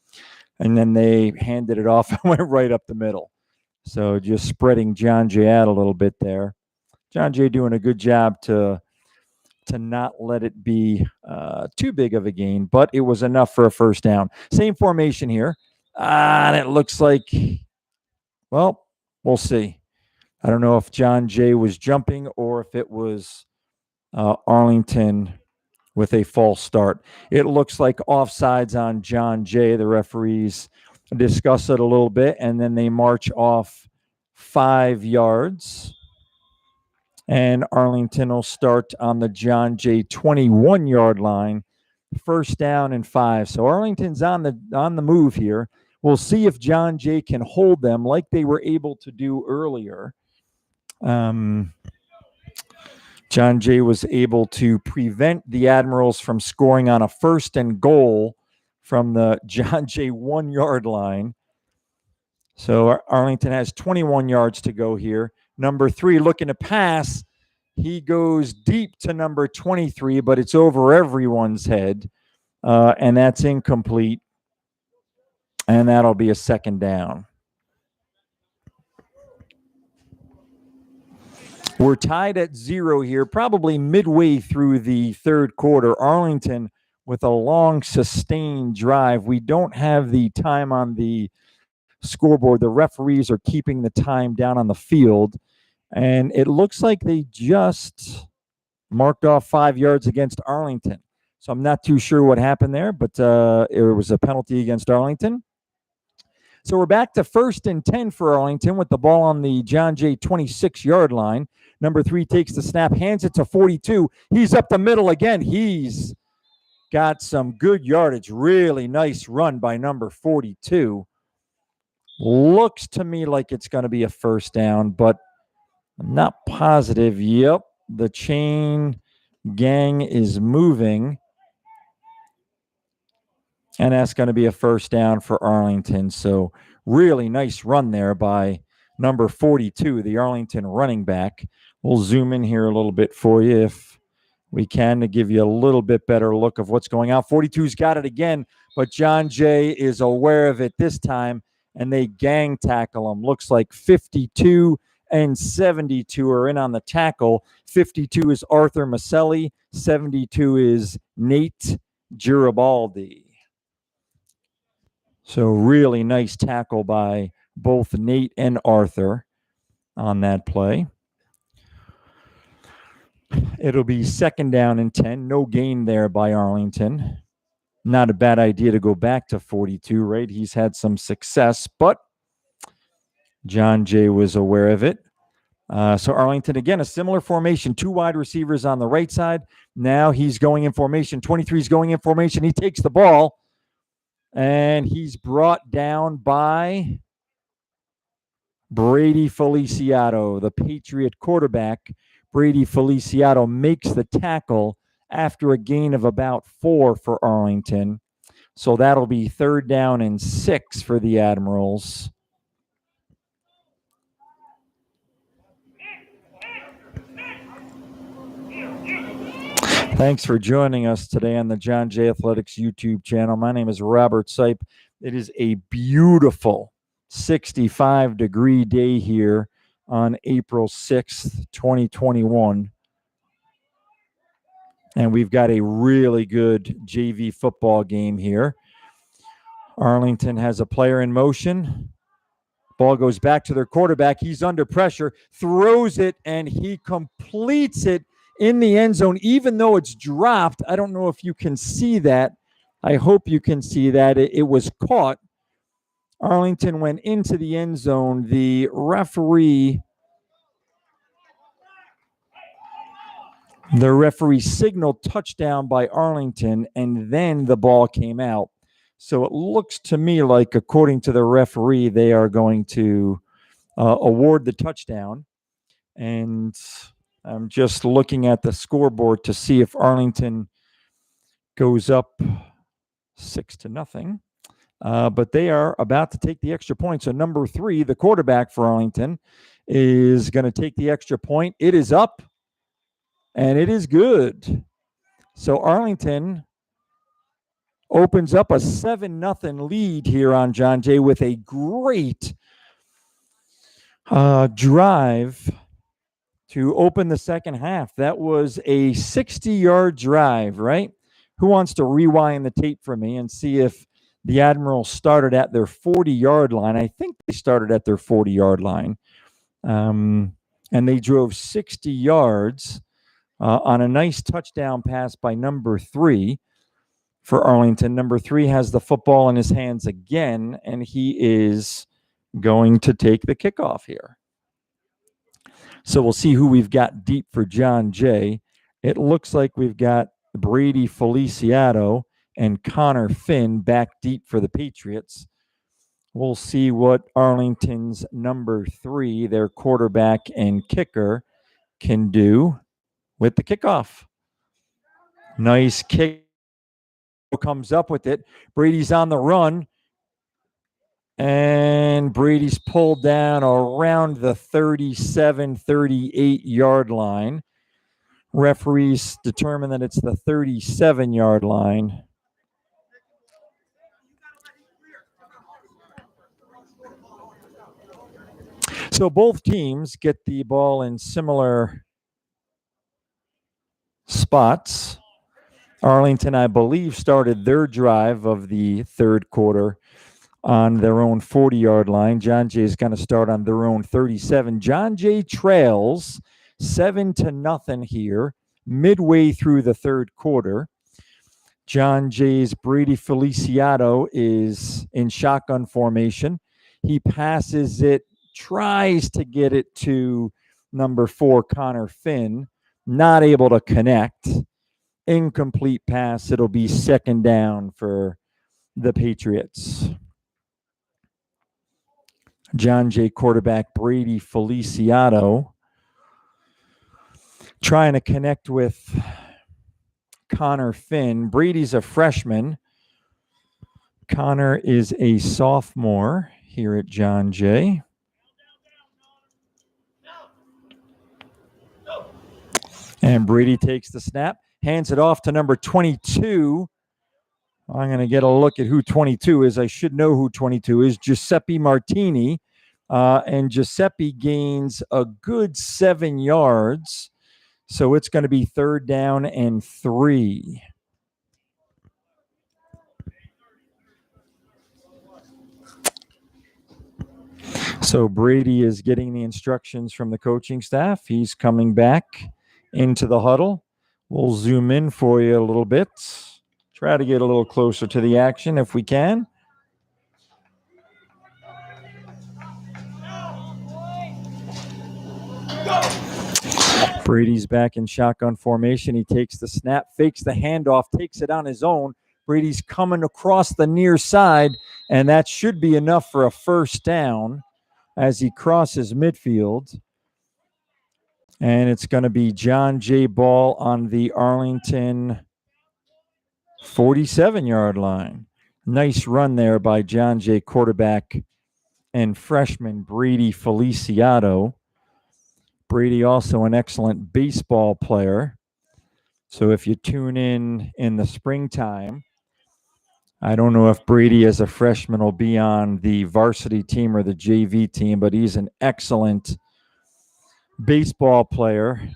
And then they handed it off and went right up the middle. So just spreading John Jay out a little bit there. John Jay doing a good job to not let it be too big of a gain, but it was enough for a 1st down. Same formation here. And it looks like, well, we'll see. I don't know if John Jay was jumping or if it was Arlington with a false start. It looks like offsides on John Jay. The referees discuss it a little bit, and then they march off 5 yards. And Arlington will start on the John Jay 21-yard line, 1st down and 5. So Arlington's on the move here. We'll see if John Jay can hold them like they were able to do earlier. John Jay was able to prevent the Admirals from scoring on a 1st and goal from the John Jay 1-yard line. So Arlington has 21 yards to go here. Number 3 looking to pass. He goes deep to number 23, but it's over everyone's head, and that's incomplete. And that'll be a 2nd down. We're tied at 0 here, probably midway through the 3rd quarter. Arlington with a long, sustained drive. We don't have the time on the scoreboard. The referees are keeping the time down on the field. And it looks like they just marked off 5 yards against Arlington. So I'm not too sure what happened there, but it was a penalty against Arlington. So we're back to 1st and 10 for Arlington with the ball on the John Jay 26-yard line. Number 3 takes the snap, hands it to 42. He's up the middle again. He's got some good yardage. Really nice run by number 42. Looks to me like it's going to be a 1st down, but I'm not positive. Yep, the chain gang is moving. And that's going to be a 1st down for Arlington. So really nice run there by number 42, the Arlington running back. We'll zoom in here a little bit for you if we can to give you a little bit better look of what's going on. 42's got it again, but John Jay is aware of it this time, and they gang tackle him. Looks like 52 and 72 are in on the tackle. 52 is Arthur Maselli. 72 is Nate Giribaldi. So really nice tackle by both Nate and Arthur on that play. It'll be 2nd down and 10. No gain there by Arlington. Not a bad idea to go back to 42, right? He's had some success, but John Jay was aware of it. So Arlington, again, a similar formation. 2 wide receivers on the right side. Now he's going in formation. 23 is going in formation. He takes the ball, and he's brought down by Brady Feliciano, the Patriot quarterback. Brady Feliciano makes the tackle after a gain of about 4 for Arlington. So that'll be 3rd down and 6 for the Admirals. Thanks for joining us today on the John Jay Athletics YouTube channel. My name is Robert Sipe. It is a beautiful 65-degree day here on April 6th, 2021. And we've got a really good JV football game here. Arlington has a player in motion. Ball goes back to their quarterback. He's under pressure, throws it, and he completes it in the end zone, even though it's dropped. I don't know if you can see that. I hope you can see that. It was caught. Arlington went into the end zone. The referee signaled touchdown by Arlington, and then the ball came out. So it looks to me like, according to the referee, they are going to award the touchdown. And I'm just looking at the scoreboard to see if Arlington goes up 6-0. But they are about to take the extra point. So number 3, the quarterback for Arlington, is going to take the extra point. It is up, and it is good. So Arlington opens up a 7-0 lead here on John Jay with a great drive to open the second half. That was a 60-yard drive, right? Who wants to rewind the tape for me and see if the Admirals started at their 40-yard line? I think they started at their 40-yard line. And they drove 60 yards on a nice touchdown pass by number 3 for Arlington. Number 3 has the football in his hands again, and he is going to take the kickoff here. So we'll see who we've got deep for John Jay. It looks like we've got Brady Feliciano and Connor Finn back deep for the Patriots. We'll see what Arlington's number 3, their quarterback and kicker, can do with the kickoff. Nice kick. Comes up with it. Brady's on the run. And Brady's pulled down around the 37, 38-yard line. Referees determine that it's the 37-yard line. So both teams get the ball in similar spots. Arlington, I believe, started their drive of the third quarter on their own 40-yard line. John Jay is going to start on their own 37. John Jay trails 7-0 here, midway through the third quarter. John Jay's Brady Feliciano is in shotgun formation. He passes it, tries to get it to number 4, Connor Finn, not able to connect. Incomplete pass. It'll be 2nd down for the Patriots. John Jay quarterback Brady Feliciano trying to connect with Connor Finn. Brady's a freshman. Connor is a sophomore here at John Jay. And Brady takes the snap, hands it off to number 22. I'm going to get a look at who 22 is. I should know who 22 is. Giuseppe Martini. And Giuseppe gains a good 7 yards. So it's going to be 3rd down and 3. So Brady is getting the instructions from the coaching staff. He's coming back into the huddle. We'll zoom in for you a little bit. Try to get a little closer to the action if we can. Brady's back in shotgun formation. He takes the snap, fakes the handoff, takes it on his own. Brady's coming across the near side, and that should be enough for a 1st down as he crosses midfield. And it's going to be John Jay ball on the Arlington 47-yard line. Nice run there by John Jay, quarterback and freshman Brady Feliciano. Brady also an excellent baseball player. So if you tune in the springtime, I don't know if Brady as a freshman will be on the varsity team or the JV team, but he's an excellent baseball player.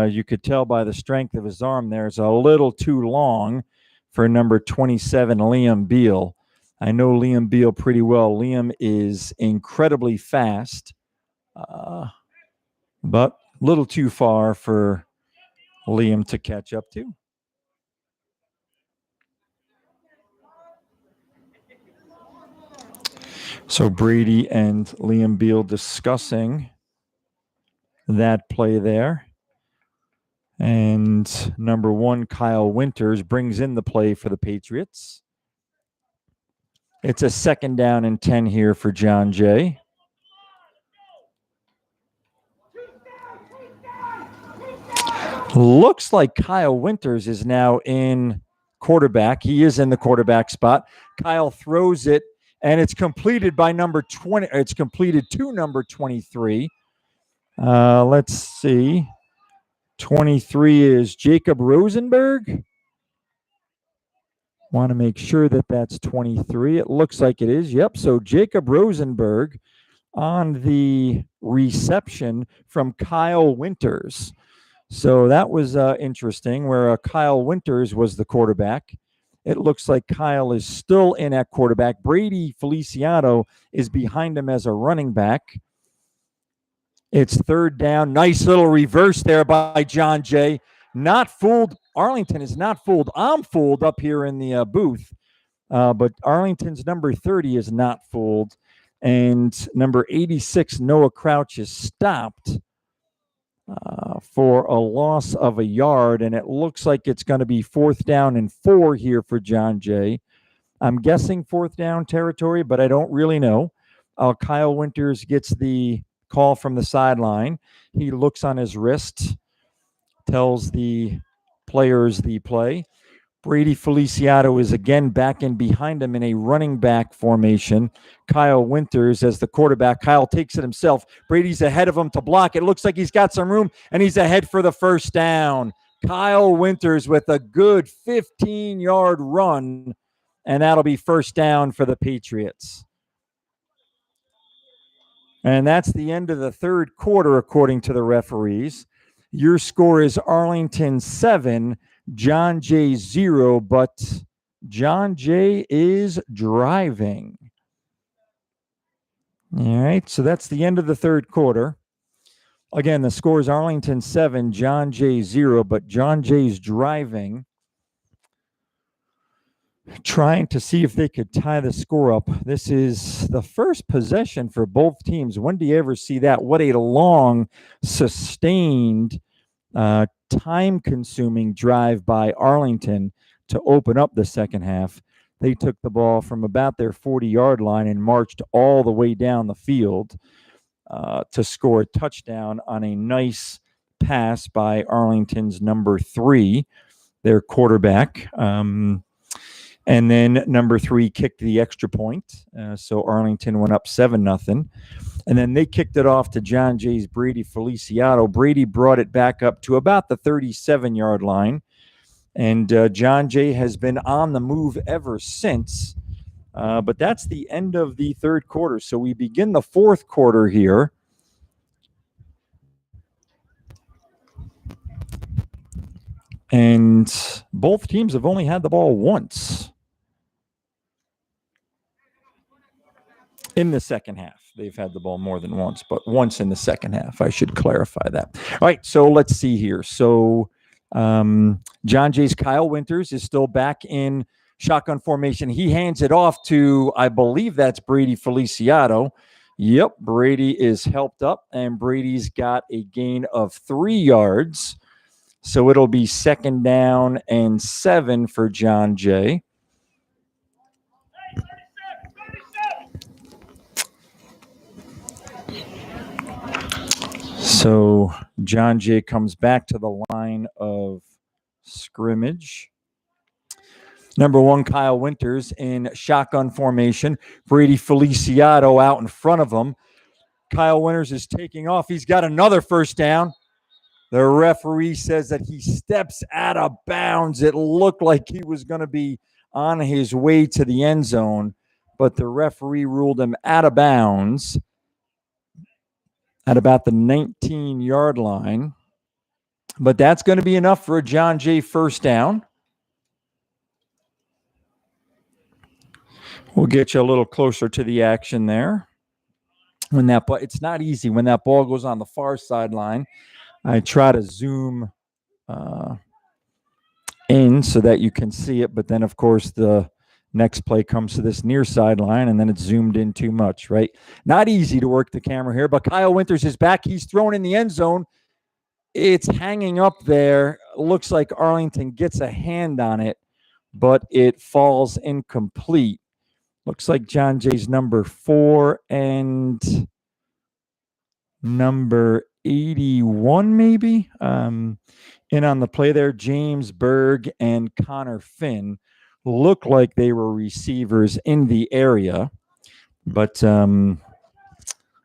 You could tell by the strength of his arm there, it's a little too long for number 27, Liam Beal. I know Liam Beal pretty well. Liam is incredibly fast, but a little too far for Liam to catch up to. So Brady and Liam Beal discussing that play there. And number 1, Kyle Winters, brings in the play for the Patriots. It's a 2nd down and 10 here for John Jay. Looks like Kyle Winters is now in quarterback. He is in the quarterback spot. Kyle throws it, and it's completed by number 20. It's completed to number 23. Let's see. 23 is Jacob Rosenberg. Want to make sure that that's 23. It looks like it is. Yep. So Jacob Rosenberg on the reception from Kyle Winters. So that was interesting, where Kyle Winters was the quarterback. It looks like Kyle is still in at quarterback. Brady Feliciano is behind him as a running back. It's 3rd down. Nice little reverse there by John Jay. Not fooled. Arlington is not fooled. I'm fooled up here in the booth. But Arlington's number 30 is not fooled. And number 86, Noah Crouch, is stopped for a loss of a yard. And it looks like it's going to be 4th down and 4 here for John Jay. I'm guessing 4th down territory, but I don't really know. Kyle Winters gets the call from the sideline. He looks on his wrist, tells the players the play. Brady Feliciano is again back in behind him in a running back formation. Kyle Winters as the quarterback. Kyle takes it himself. Brady's ahead of him to block. It looks like he's got some room, and he's ahead for the 1st down. Kyle Winters with a good 15-yard run, and that'll be 1st down for the Patriots. And that's the end of the 3rd quarter, according to the referees. Your score is Arlington 7, John Jay 0, but John Jay is driving. All right, so that's the end of the 3rd quarter. Again, the score is Arlington 7, John Jay 0, but John Jay's driving, trying to see if they could tie the score up. This is the first possession for both teams. When do you ever see that? What a long, sustained, time-consuming drive by Arlington to open up the second half. They took the ball from about their 40-yard line and marched all the way down the field to score a touchdown on a nice pass by Arlington's number 3, their quarterback. And then number 3 kicked the extra point. So Arlington went up 7-0. And then they kicked it off to John Jay's Brady Feliciano. Brady brought it back up to about the 37-yard line. And John Jay has been on the move ever since. But that's the end of the 3rd quarter. So we begin the 4th quarter here. And both teams have only had the ball once in the second half. They've had the ball more than once, but once in the second half. I should clarify that. All right, so let's see here. So John Jay's Kyle Winters is still back in shotgun formation. He hands it off to, I believe that's Brady Feliciano. Yep, Brady is helped up, and Brady's got a gain of 3 yards. So it'll be 2nd down and 7 for John Jay. So John Jay comes back to the line of scrimmage. Number 1, Kyle Winters in shotgun formation. Brady Feliciano out in front of him. Kyle Winters is taking off. He's got another first down. The referee says that he steps out of bounds. It looked like he was going to be on his way to the end zone, but the referee ruled him out of bounds at about the 19-yard line. But that's going to be enough for a John Jay first down. We'll get you a little closer to the action there. It's not easy when that ball goes on the far sideline. I try to zoom in so that you can see it, but then of course the next play comes to this near sideline and then it's zoomed in too much, right? Not easy to work the camera here, but Kyle Winters is back. He's thrown in the end zone. It's hanging up there. Looks like Arlington gets a hand on it, but it falls incomplete. Looks like John Jay's number 4 and number 81 maybe. In on the play there, James Berg and Connor Finn look like they were receivers in the area, but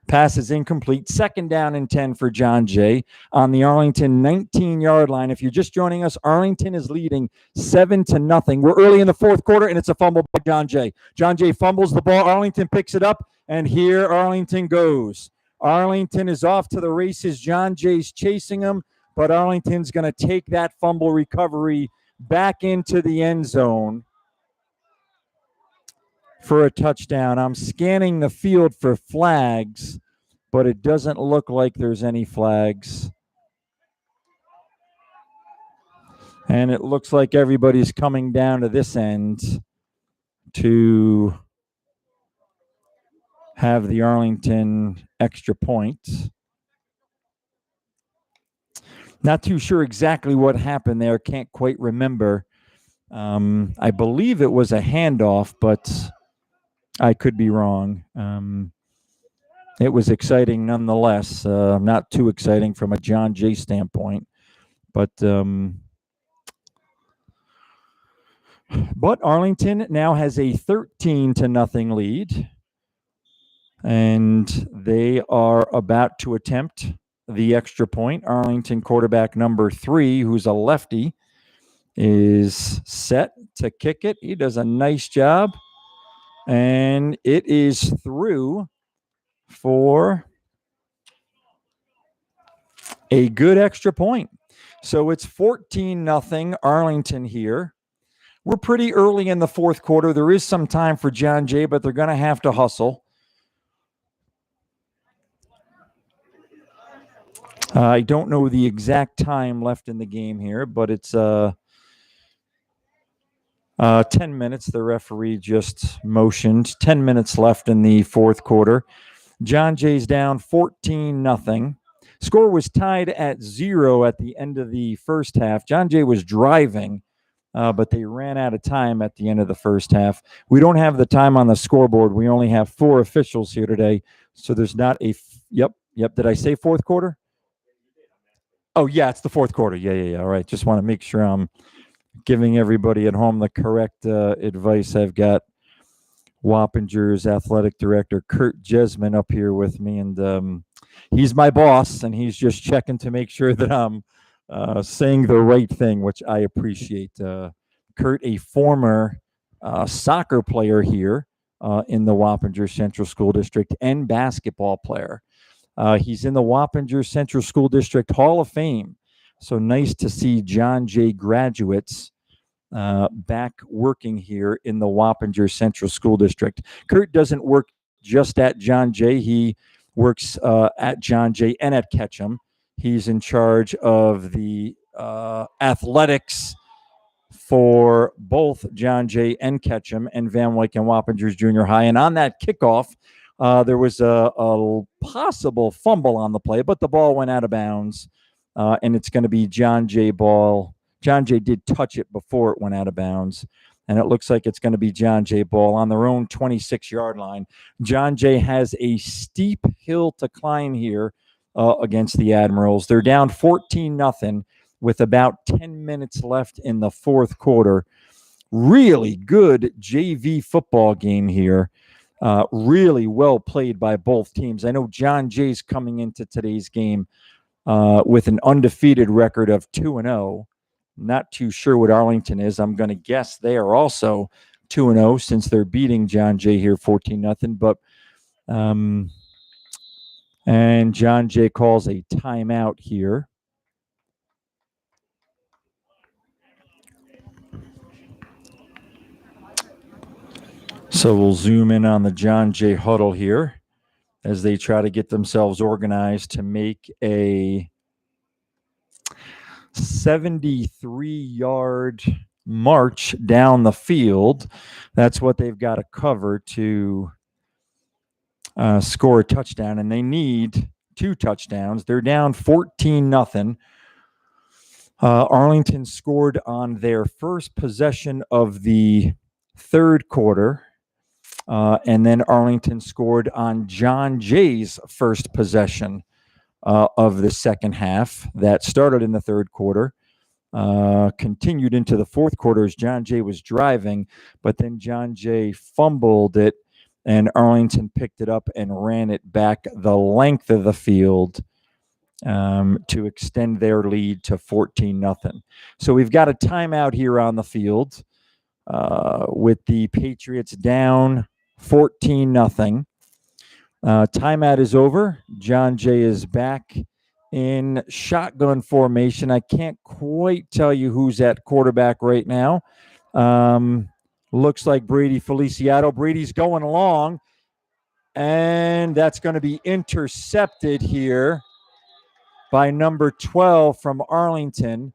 pass is incomplete. 2nd down and 10 for John Jay on the Arlington 19-yard line. If you're just joining us, Arlington is leading 7-0. We're early in the 4th quarter, and it's a fumble by John Jay. John Jay fumbles the ball. Arlington picks it up, and here Arlington goes. Arlington is off to the races. John Jay's chasing him, but Arlington's going to take that fumble recovery back into the end zone for a touchdown. I'm scanning the field for flags, but it doesn't look like there's any flags. And it looks like everybody's coming down to this end to have the Arlington extra point. Not too sure exactly what happened there. Can't quite remember. I believe it was a handoff, but I could be wrong. It was exciting nonetheless. Not too exciting from a John Jay standpoint, but Arlington now has a 13-0 lead, and they are about to attempt the extra point. Arlington quarterback number 3, who's a lefty, is set to kick it. He does a nice job, and it is through for a good extra point. So it's 14-0 Arlington here. We're pretty early in the 4th quarter. There is some time for John Jay, but they're going to have to hustle. I don't know the exact time left in the game here, but it's 10 minutes. The referee just motioned. 10 minutes left in the 4th quarter. John Jay's down 14-0. Score was tied at 0 at the end of the first half. John Jay was driving, but they ran out of time at the end of the first half. We don't have the time on the scoreboard. We only have 4 officials here today, so there's not a yep. Did I say 4th quarter? Oh, yeah, it's the 4th quarter. Yeah. All right. Just want to make sure I'm giving everybody at home the correct advice. I've got Wappinger's athletic director, Kurt Jesman, up here with me, and he's my boss, and he's just checking to make sure that I'm saying the right thing, which I appreciate. Kurt, a former soccer player here in the Wappinger Central School District and basketball player. He's in the Wappinger Central School District Hall of Fame. So nice to see John Jay graduates back working here in the Wappinger Central School District. Kurt doesn't work just at John Jay. He works at John Jay and at Ketchum. He's in charge of the athletics for both John Jay and Ketchum and Van Wyck and Wappingers Junior High. And on that kickoff, there was a possible fumble on the play, but the ball went out of bounds, and it's going to be John Jay ball. John Jay did touch it before it went out of bounds, and it looks like it's going to be John Jay ball on their own 26-yard line. John Jay has a steep hill to climb here against the Admirals. They're down 14-0 with about 10 minutes left in the fourth quarter. Really good JV football game here. Really well played by both teams. I know John Jay's coming into today's game with an undefeated record of 2-0. Not too sure what Arlington is. I'm going to guess they are also 2-0 since they're beating John Jay here 14-0. But and John Jay calls a timeout here. So we'll zoom in on the John Jay huddle here as they try to get themselves organized to make a 73-yard march down the field. That's what they've got to cover to score a touchdown, and they need 2 touchdowns. They're down 14-0. Arlington scored on their first possession of the third quarter, and then Arlington scored on John Jay's first possession of the second half. That started in the third quarter, continued into the fourth quarter as John Jay was driving, but then John Jay fumbled it, and Arlington picked it up and ran it back the length of the field to extend their lead to 14-0. So we've got a timeout here on the field with the Patriots down 14-0. Timeout is over. John Jay is back in shotgun formation. I can't quite tell you who's at quarterback right now. Looks like Brady Feliciano. Brady's going along, and that's going to be intercepted here by number 12 from Arlington.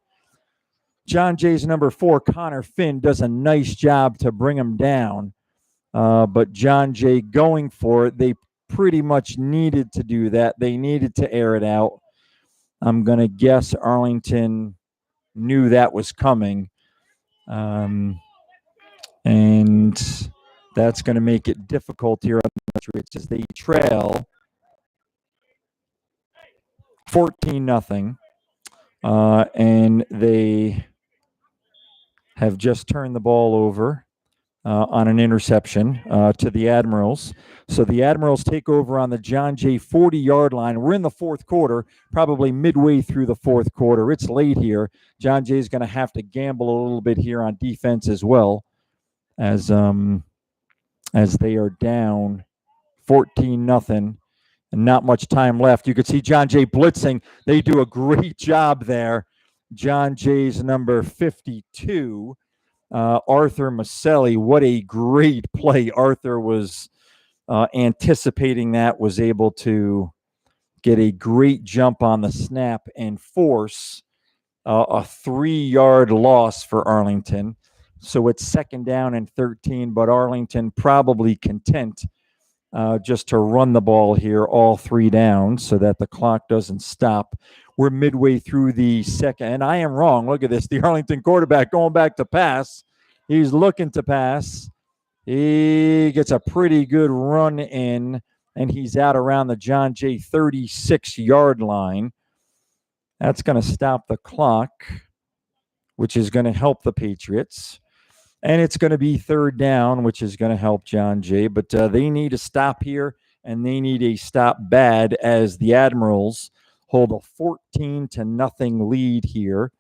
John Jay's number 4, Connor Finn, does a nice job to bring him down. But John Jay going for it. They pretty much needed to do that. They needed to air it out. I'm going to guess Arlington knew that was coming. And that's going to make it difficult here on the Patriots as they trail 14-0. And they have just turned the ball over on an interception to the Admirals. So the Admirals take over on the John Jay 40-yard line. We're in the fourth quarter, probably midway through the fourth quarter. It's late here. John Jay's going to have to gamble a little bit here on defense as well, as they are down 14-0 and not much time left. You could see John Jay blitzing. They do a great job there. John Jay's number 52, Arthur Maselli. What a great play. Arthur was anticipating that, was able to get a great jump on the snap and force a 3-yard loss for Arlington. So it's 2nd down and 13, but Arlington probably content just to run the ball here all 3 downs so that the clock doesn't stop. We're midway through the second, and I am wrong. Look at this. The Arlington quarterback going back to pass. He's looking to pass. He gets a pretty good run in, and he's out around the John Jay 36-yard line. That's going to stop the clock, which is going to help the Patriots. And it's going to be 3rd down, which is going to help John Jay. But they need a stop here, and they need a stop bad as the Admirals hold a 14-0 lead here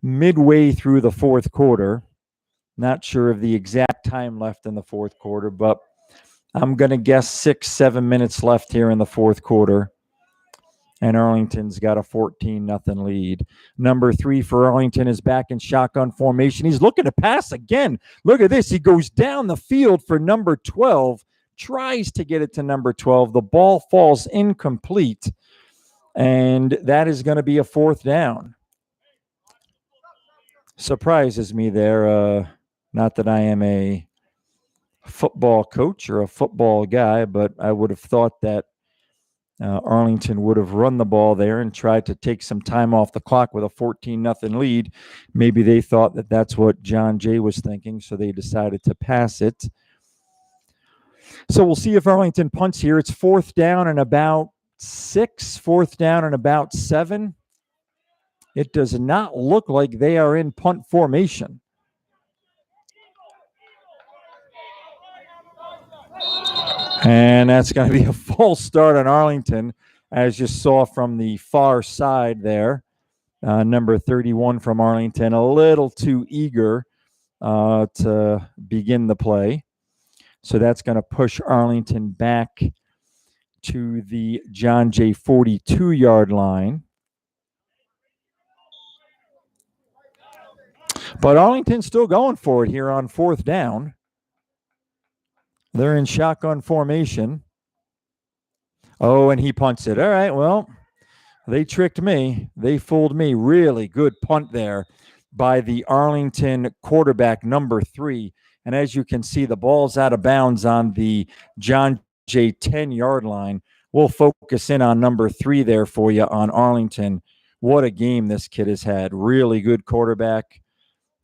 midway through the fourth quarter. Not sure of the exact time left in the fourth quarter, but I'm going to guess 6-7 minutes left here in the fourth quarter. And Arlington's got a 14-0 lead. Number 3 for Arlington is back in shotgun formation. He's looking to pass again. Look at this. He goes down the field for number 12, tries to get it to number 12. The ball falls incomplete, and that is going to be a 4th down. Surprises me there. Not that I am a football coach or a football guy, but I would have thought that Arlington would have run the ball there and tried to take some time off the clock with a 14-0 lead. Maybe they thought that that's what John Jay was thinking, so they decided to pass it. So we'll see if Arlington punts here. It's 4th down and about 6, 4th down and about 7. It does not look like they are in punt formation. And that's going to be a false start on Arlington, as you saw from the far side there. Number 31 from Arlington, a little too eager to begin the play. So that's going to push Arlington back to the John Jay 42-yard line. But Arlington's still going for it here on 4th down. They're in shotgun formation. Oh, and he punts it. All right, well, they tricked me. They fooled me. Really good punt there by the Arlington quarterback, number 3. And as you can see, the ball's out of bounds on the John Jay 10-yard line. We'll focus in on number 3 there for you on Arlington. What a game this kid has had. Really good quarterback,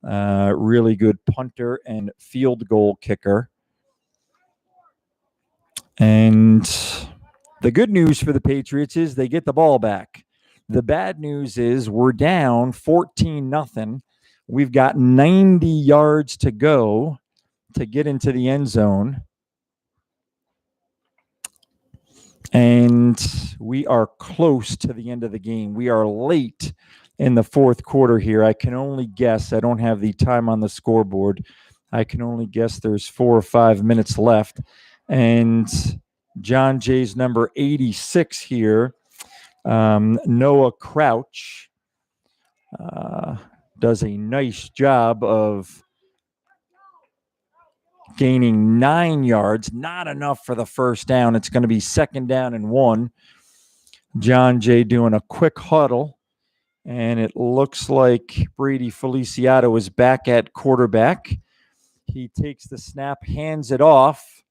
really good punter and field goal kicker. And the good news for the Patriots is they get the ball back. The bad news is we're down 14-0. We've got 90 yards to go to get into the end zone. And we are close to the end of the game. We are late in the 4th quarter here. I can only guess. I don't have the time on the scoreboard. I can only guess there's 4 or 5 minutes left. And John Jay's number 86 here, Noah Crouch, does a nice job of gaining 9 yards. Not enough for the first down. It's going to be 2nd down and 1. John Jay doing a quick huddle. And it looks like Brady Feliciano is back at quarterback. He takes the snap, hands it off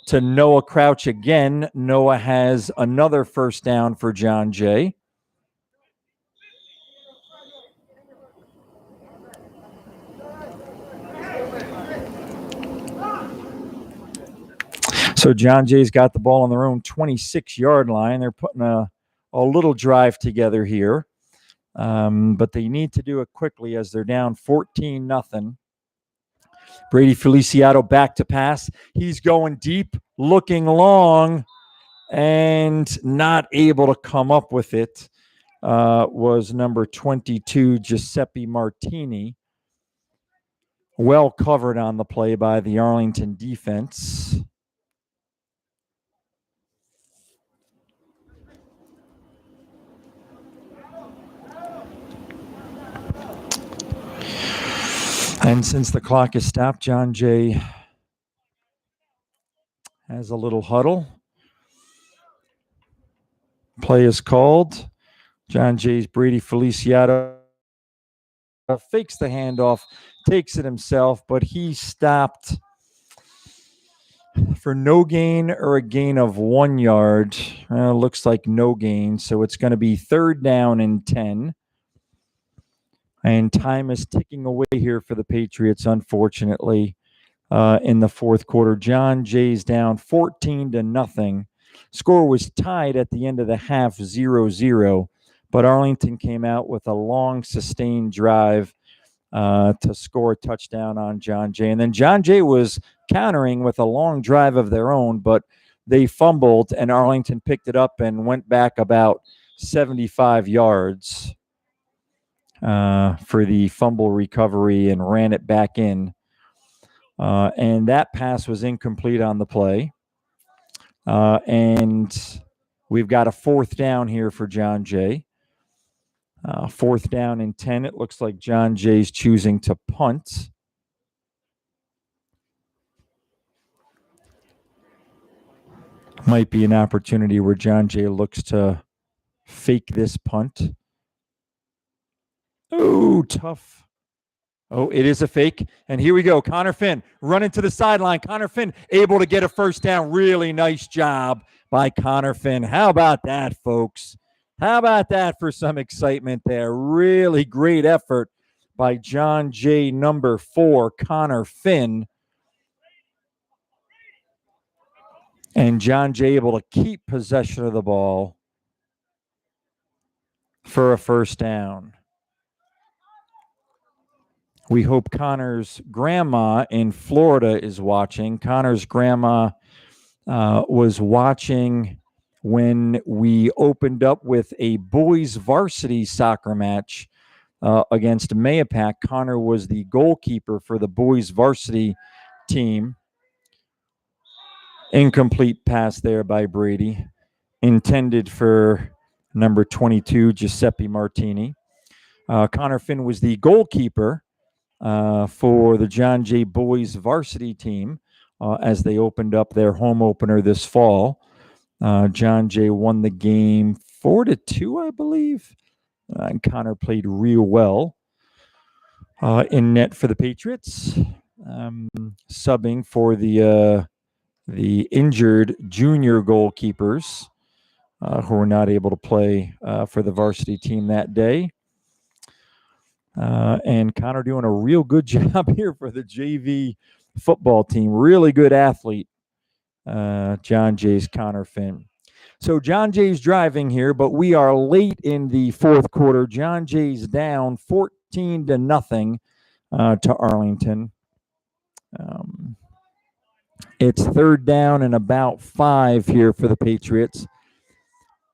to Noah Crouch again. Noah has another first down for John Jay. So John Jay's got the ball on their own 26-yard line. They're putting a little drive together here. But they need to do it quickly as they're down 14-0. Brady Feliciano back to pass. He's going deep, looking long, and not able to come up with it. Was number 22, Giuseppe Martini. Well covered on the play by the Arlington defense. And since the clock is stopped, John Jay has a little huddle. Play is called. John Jay's Brady Feliciano fakes the handoff, takes it himself, but he stopped for no gain or a gain of 1 yard. Looks like no gain, so it's going to be 3rd down and 10. And time is ticking away here for the Patriots, unfortunately, in the 4th quarter. John Jay's down 14-0. Score was tied at the end of the half, 0-0. But Arlington came out with a long, sustained drive to score a touchdown on John Jay. And then John Jay was countering with a long drive of their own, but they fumbled, and Arlington picked it up and went back about 75 yards. For the fumble recovery and ran it back in. And that pass was incomplete on the play. And we've got a 4th down here for John Jay. 4th down and 10. It looks like John Jay's choosing to punt. Might be an opportunity where John Jay looks to fake this punt. Oh, tough. Oh, it is a fake. And here we go. Connor Finn running to the sideline. Connor Finn able to get a first down. Really nice job by Connor Finn. How about that, folks? How about that for some excitement there? Really great effort by John Jay number 4, Connor Finn. And John Jay able to keep possession of the ball for a first down. We hope Connor's grandma in Florida is watching. Connor's grandma was watching when we opened up with a boys varsity soccer match against Mayapack. Connor was the goalkeeper for the boys varsity team. Incomplete pass there by Brady, intended for number 22, Giuseppe Martini. Connor Finn was the goalkeeper for the John Jay boys varsity team as they opened up their home opener this fall. John Jay won the game 4-2, I believe. And Connor played real well in net for the Patriots, subbing for the injured junior goalkeepers who were not able to play for the varsity team that day. And Connor doing a real good job here for the JV football team. Really good athlete, John Jay's Connor Finn. So John Jay's driving here, but we are late in the fourth quarter. John Jay's down 14-0 to Arlington. It's third down and about 5 here for the Patriots.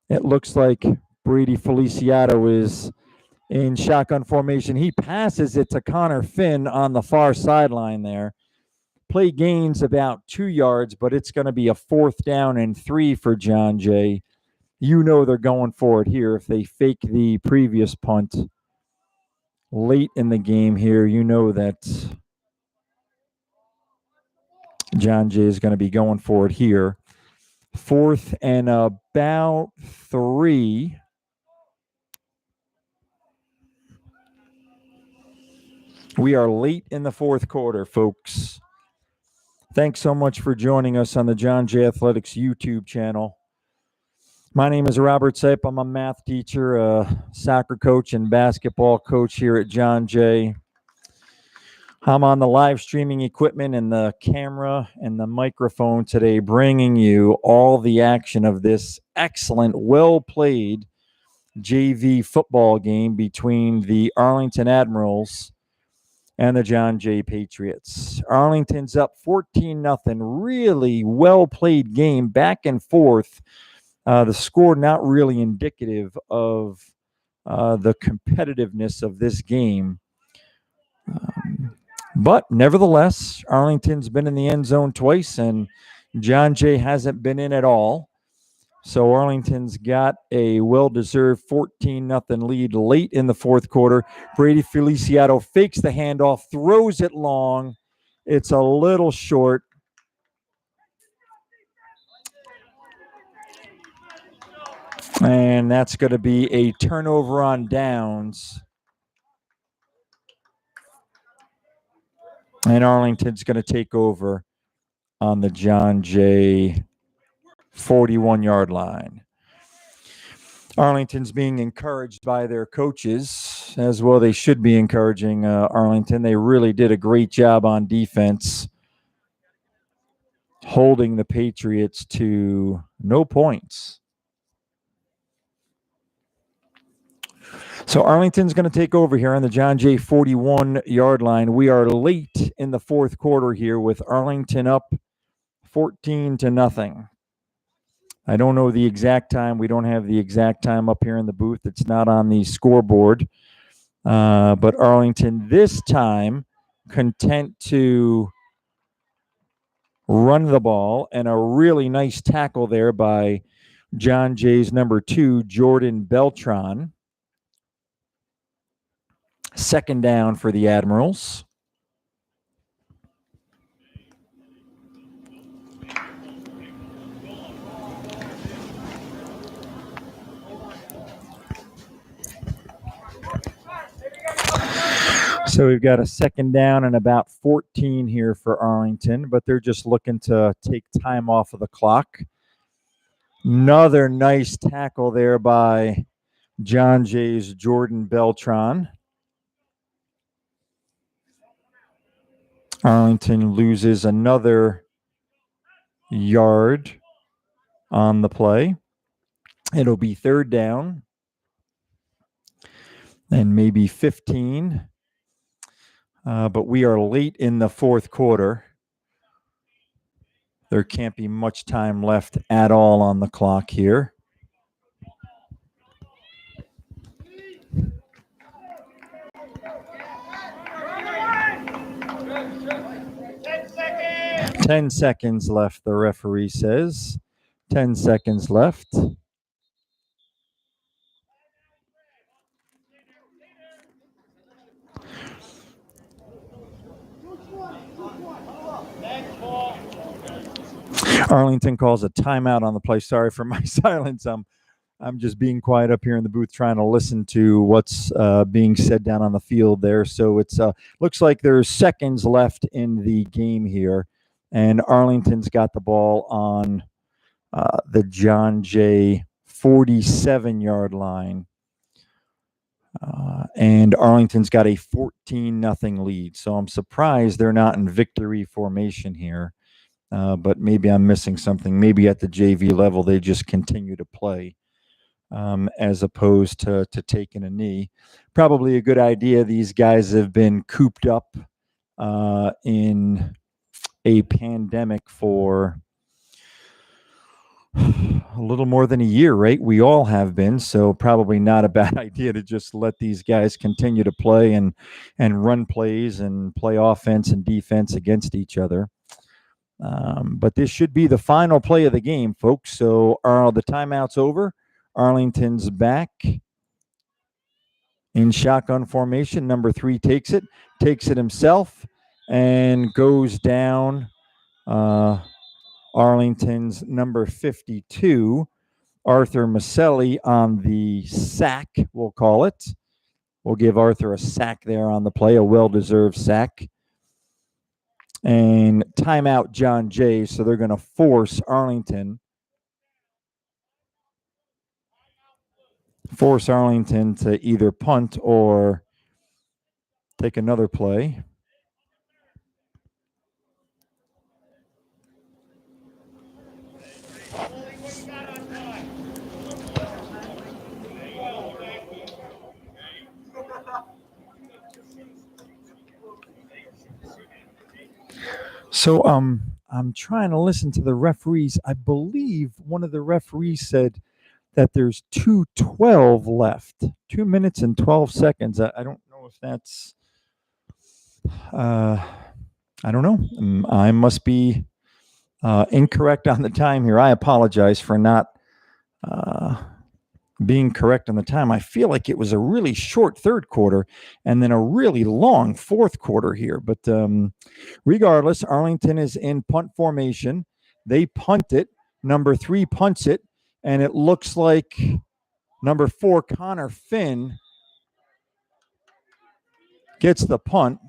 It looks like Brady Feliciano is in shotgun formation. He passes it to Connor Finn on the far sideline there. Play gains about 2 yards, but it's going to be a 4th down and 3 for John Jay. You know they're going for it here if they fake the previous punt late in the game here. You know that John Jay is going to be going for it here. 4th and about 3. We are late in the fourth quarter, folks. Thanks so much for joining us on the John Jay Athletics YouTube channel. My name is Robert Sape. I'm a math teacher, a soccer coach, and basketball coach here at John Jay. I'm on the live streaming equipment and the camera and the microphone today, bringing you all the action of this excellent, well-played JV football game between the Arlington Admirals and the John Jay Patriots. Arlington's up 14-0. Really well-played game, back and forth. The score not really indicative of the competitiveness of this game. But nevertheless, Arlington's been in the end zone twice, and John Jay hasn't been in at all. So Arlington's got a well-deserved 14-0 lead late in the fourth quarter. Brady Feliciano fakes the handoff, throws it long. It's a little short. And that's going to be a turnover on downs. And Arlington's going to take over on the John Jay 41-yard line. Arlington's being encouraged by their coaches, as well they should be encouraging Arlington. They really did a great job on defense, holding the Patriots to no points. So Arlington's going to take over here on the John Jay 41-yard line. We are late in the fourth quarter here with Arlington up 14-0. I don't know the exact time. We don't have the exact time up here in the booth. It's not on the scoreboard. But Arlington this time content to run the ball, and a really nice tackle there by John Jay's number 2, Jordan Beltran. 2nd down for the Admirals. So we've got a 2nd down and about 14 here for Arlington, but they're just looking to take time off of the clock. Another nice tackle there by John Jay's Jordan Beltran. Arlington loses another yard on the play. It'll be third down and maybe 15. But we are late in the fourth quarter. There can't be much time left at all on the clock here. Ten seconds left, the referee says. 10 seconds left. Arlington calls a timeout on the play. Sorry for my silence. I'm just being quiet up here in the booth trying to listen to what's being said down on the field there. So it's looks like there's seconds left in the game here. And Arlington's got the ball on the John Jay 47-yard line. And Arlington's got a 14-0 lead. So I'm surprised they're not in victory formation here. But maybe I'm missing something. Maybe at the JV level, they just continue to play as opposed to taking a knee. Probably a good idea. These guys have been cooped up in a pandemic for a little more than a year, right? We all have been, so probably not a bad idea to just let these guys continue to play and run plays and play offense and defense against each other. But this should be the final play of the game, folks. So the timeout's over. Arlington's back in shotgun formation. Number 3 takes it himself, and goes down. Arlington's number 52, Arthur Maselli, on the sack, we'll call it. We'll give Arthur a sack there on the play, a well-deserved sack. And timeout John Jay, so they're going to force Arlington to either punt or take another play. So I'm trying to listen to the referees. I believe one of the referees said that there's 2:12 left, 2 minutes and 12 seconds. I don't know if that's, I don't know. I must be incorrect on the time here. I apologize for not being correct on the time. I feel like it was a really short third quarter and then a really long fourth quarter here. But regardless, Arlington is in punt formation. They punt it. Number 3 punts it. And it looks like number 4, Connor Finn, gets the punt.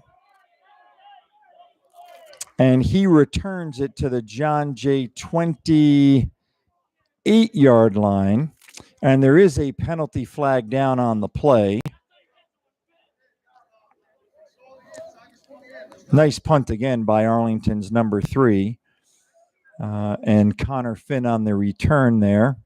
And he returns it to the John Jay 28-yard line. And there is a penalty flag down on the play. Nice punt again by Arlington's number 3. And Connor Finn on the return there.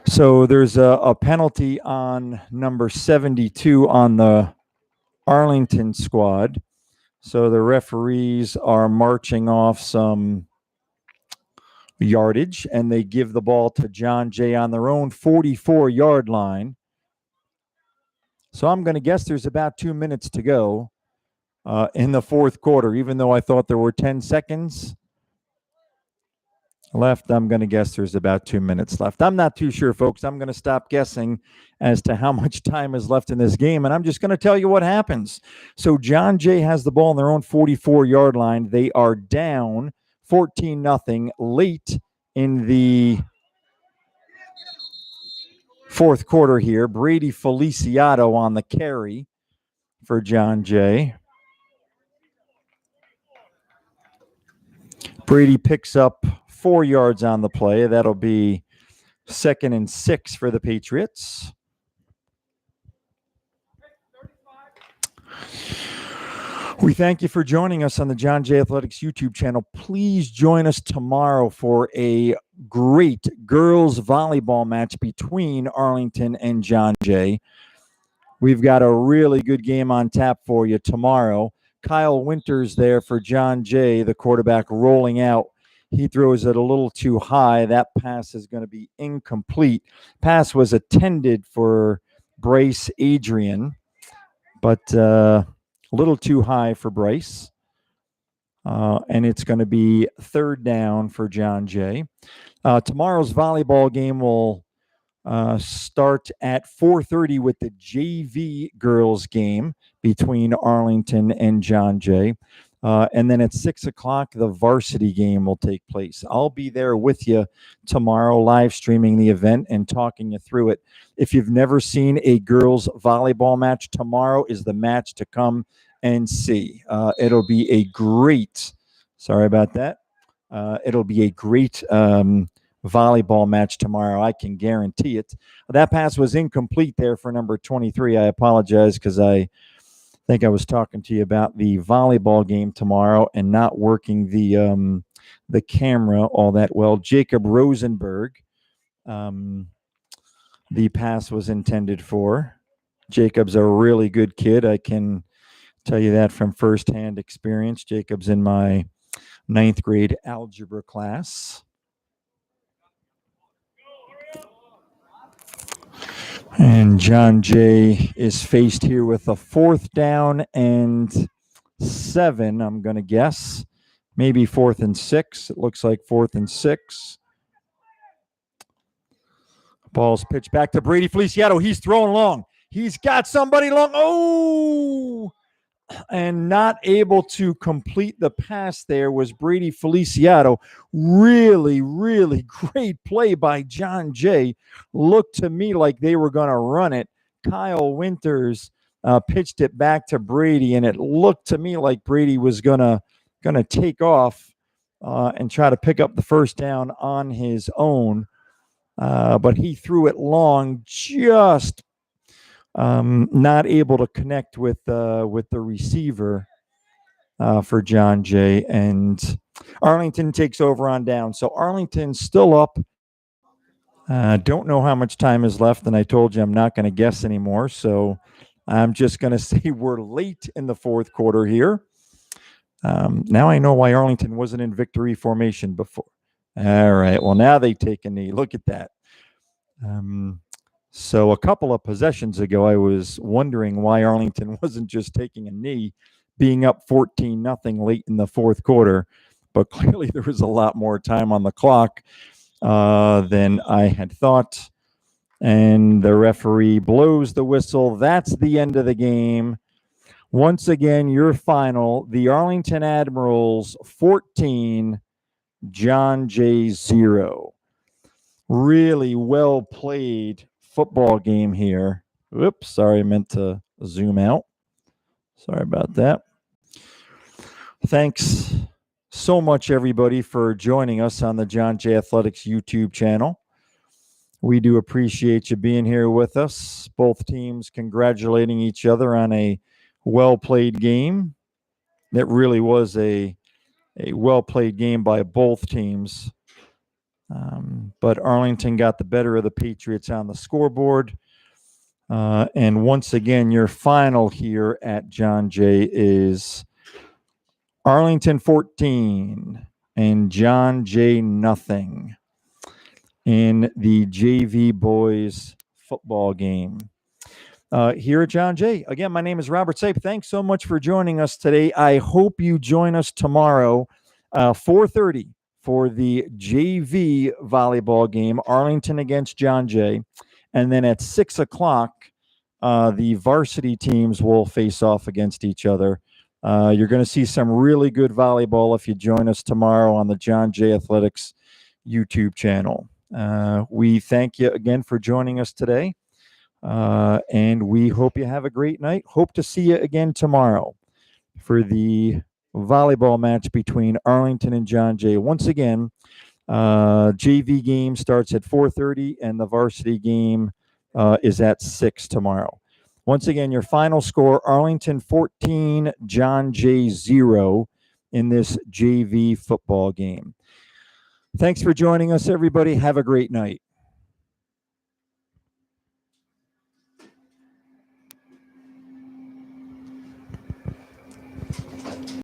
So there's a penalty on number 72 on the Arlington squad. So the referees are marching off some yardage, and they give the ball to John Jay on their own 44-yard line. So I'm going to guess there's about 2 minutes to go in the fourth quarter, even though I thought there were 10 seconds left. I'm going to guess there's about 2 minutes left. I'm not too sure, folks. I'm going to stop guessing as to how much time is left in this game, and I'm just going to tell you what happens. So John Jay has the ball on their own 44-yard line. They are down 14-0 late in the fourth quarter here. Brady Feliciato on the carry for John Jay. Brady picks up 4 yards on the play. That'll be 2nd and 6 for the Patriots. We thank you for joining us on the John Jay Athletics YouTube channel. Please join us tomorrow for a great girls volleyball match between Arlington and John Jay. We've got a really good game on tap for you tomorrow. Kyle Winters there for John Jay, the quarterback, rolling out. He throws it a little too high. That pass is going to be incomplete. Pass was intended for Bryce Adrian, but a little too high for Bryce. And it's going to be third down for John Jay. Tomorrow's volleyball game will start at 4:30 with the JV girls game between Arlington and John Jay. And then at 6 o'clock, the varsity game will take place. I'll be there with you tomorrow, live streaming the event and talking you through it. If you've never seen a girls volleyball match, tomorrow is the match to come and see. It'll be a great, sorry about that. It'll be a great volleyball match tomorrow. I can guarantee it. That pass was incomplete there for number 23. I apologize because I think I was talking to you about the volleyball game tomorrow and not working the camera all that well. Jacob Rosenberg, the pass was intended for. Jacob's a really good kid. I can tell you that from firsthand experience. Jacob's in my 9th grade algebra class. And John Jay is faced here with a 4th down and 7, I'm going to guess. Maybe 4th and 6. It looks like 4th and 6. Ball's pitched back to Brady Feliciano. He's throwing long. He's got somebody long. Oh! And not able to complete the pass there was Brady Feliciano. Really, really great play by John Jay. Looked to me like they were going to run it. Kyle Winters pitched it back to Brady, and it looked to me like Brady was gonna take off and try to pick up the first down on his own. But he threw it long, just not able to connect with the receiver for John Jay, and Arlington takes over on down. So Arlington's still up. Don't know how much time is left, and I told you I'm not going to guess anymore. So I'm just going to say we're late in the 4th quarter here. Now I know why Arlington wasn't in victory formation before. All right. Well, now they take a knee. Look at that. So a couple of possessions ago, I was wondering why Arlington wasn't just taking a knee, being up 14-0 late in the 4th quarter. But clearly there was a lot more time on the clock than I had thought. And the referee blows the whistle. That's the end of the game. Once again, your final, the Arlington Admirals 14, John Jay 0. Really well played football game here. Oops, sorry, I meant to zoom out. Sorry about that. Thanks so much, everybody, for joining us on the John Jay Athletics YouTube channel. We do appreciate you being here with us. Both teams congratulating each other on a well-played game. It really was a well-played game by both teams. But Arlington got the better of the Patriots on the scoreboard. And once again, your final here at John Jay is Arlington 14 and John Jay 0 in the JV boys football game. Here at John Jay. Again, my name is Robert Sape. Thanks so much for joining us today. I hope you join us tomorrow, 4:30 for the JV volleyball game, Arlington against John Jay. And then at 6 o'clock, the varsity teams will face off against each other. You're going to see some really good volleyball if you join us tomorrow on the John Jay Athletics YouTube channel. We thank you again for joining us today. And we hope you have a great night. Hope to see you again tomorrow for the volleyball match between Arlington and John Jay. Once again, JV game starts at 4:30 and the varsity game is at 6 tomorrow. Once again, your final score, Arlington 14, John Jay 0 in this JV football game. Thanks for joining us, everybody. Have a great night.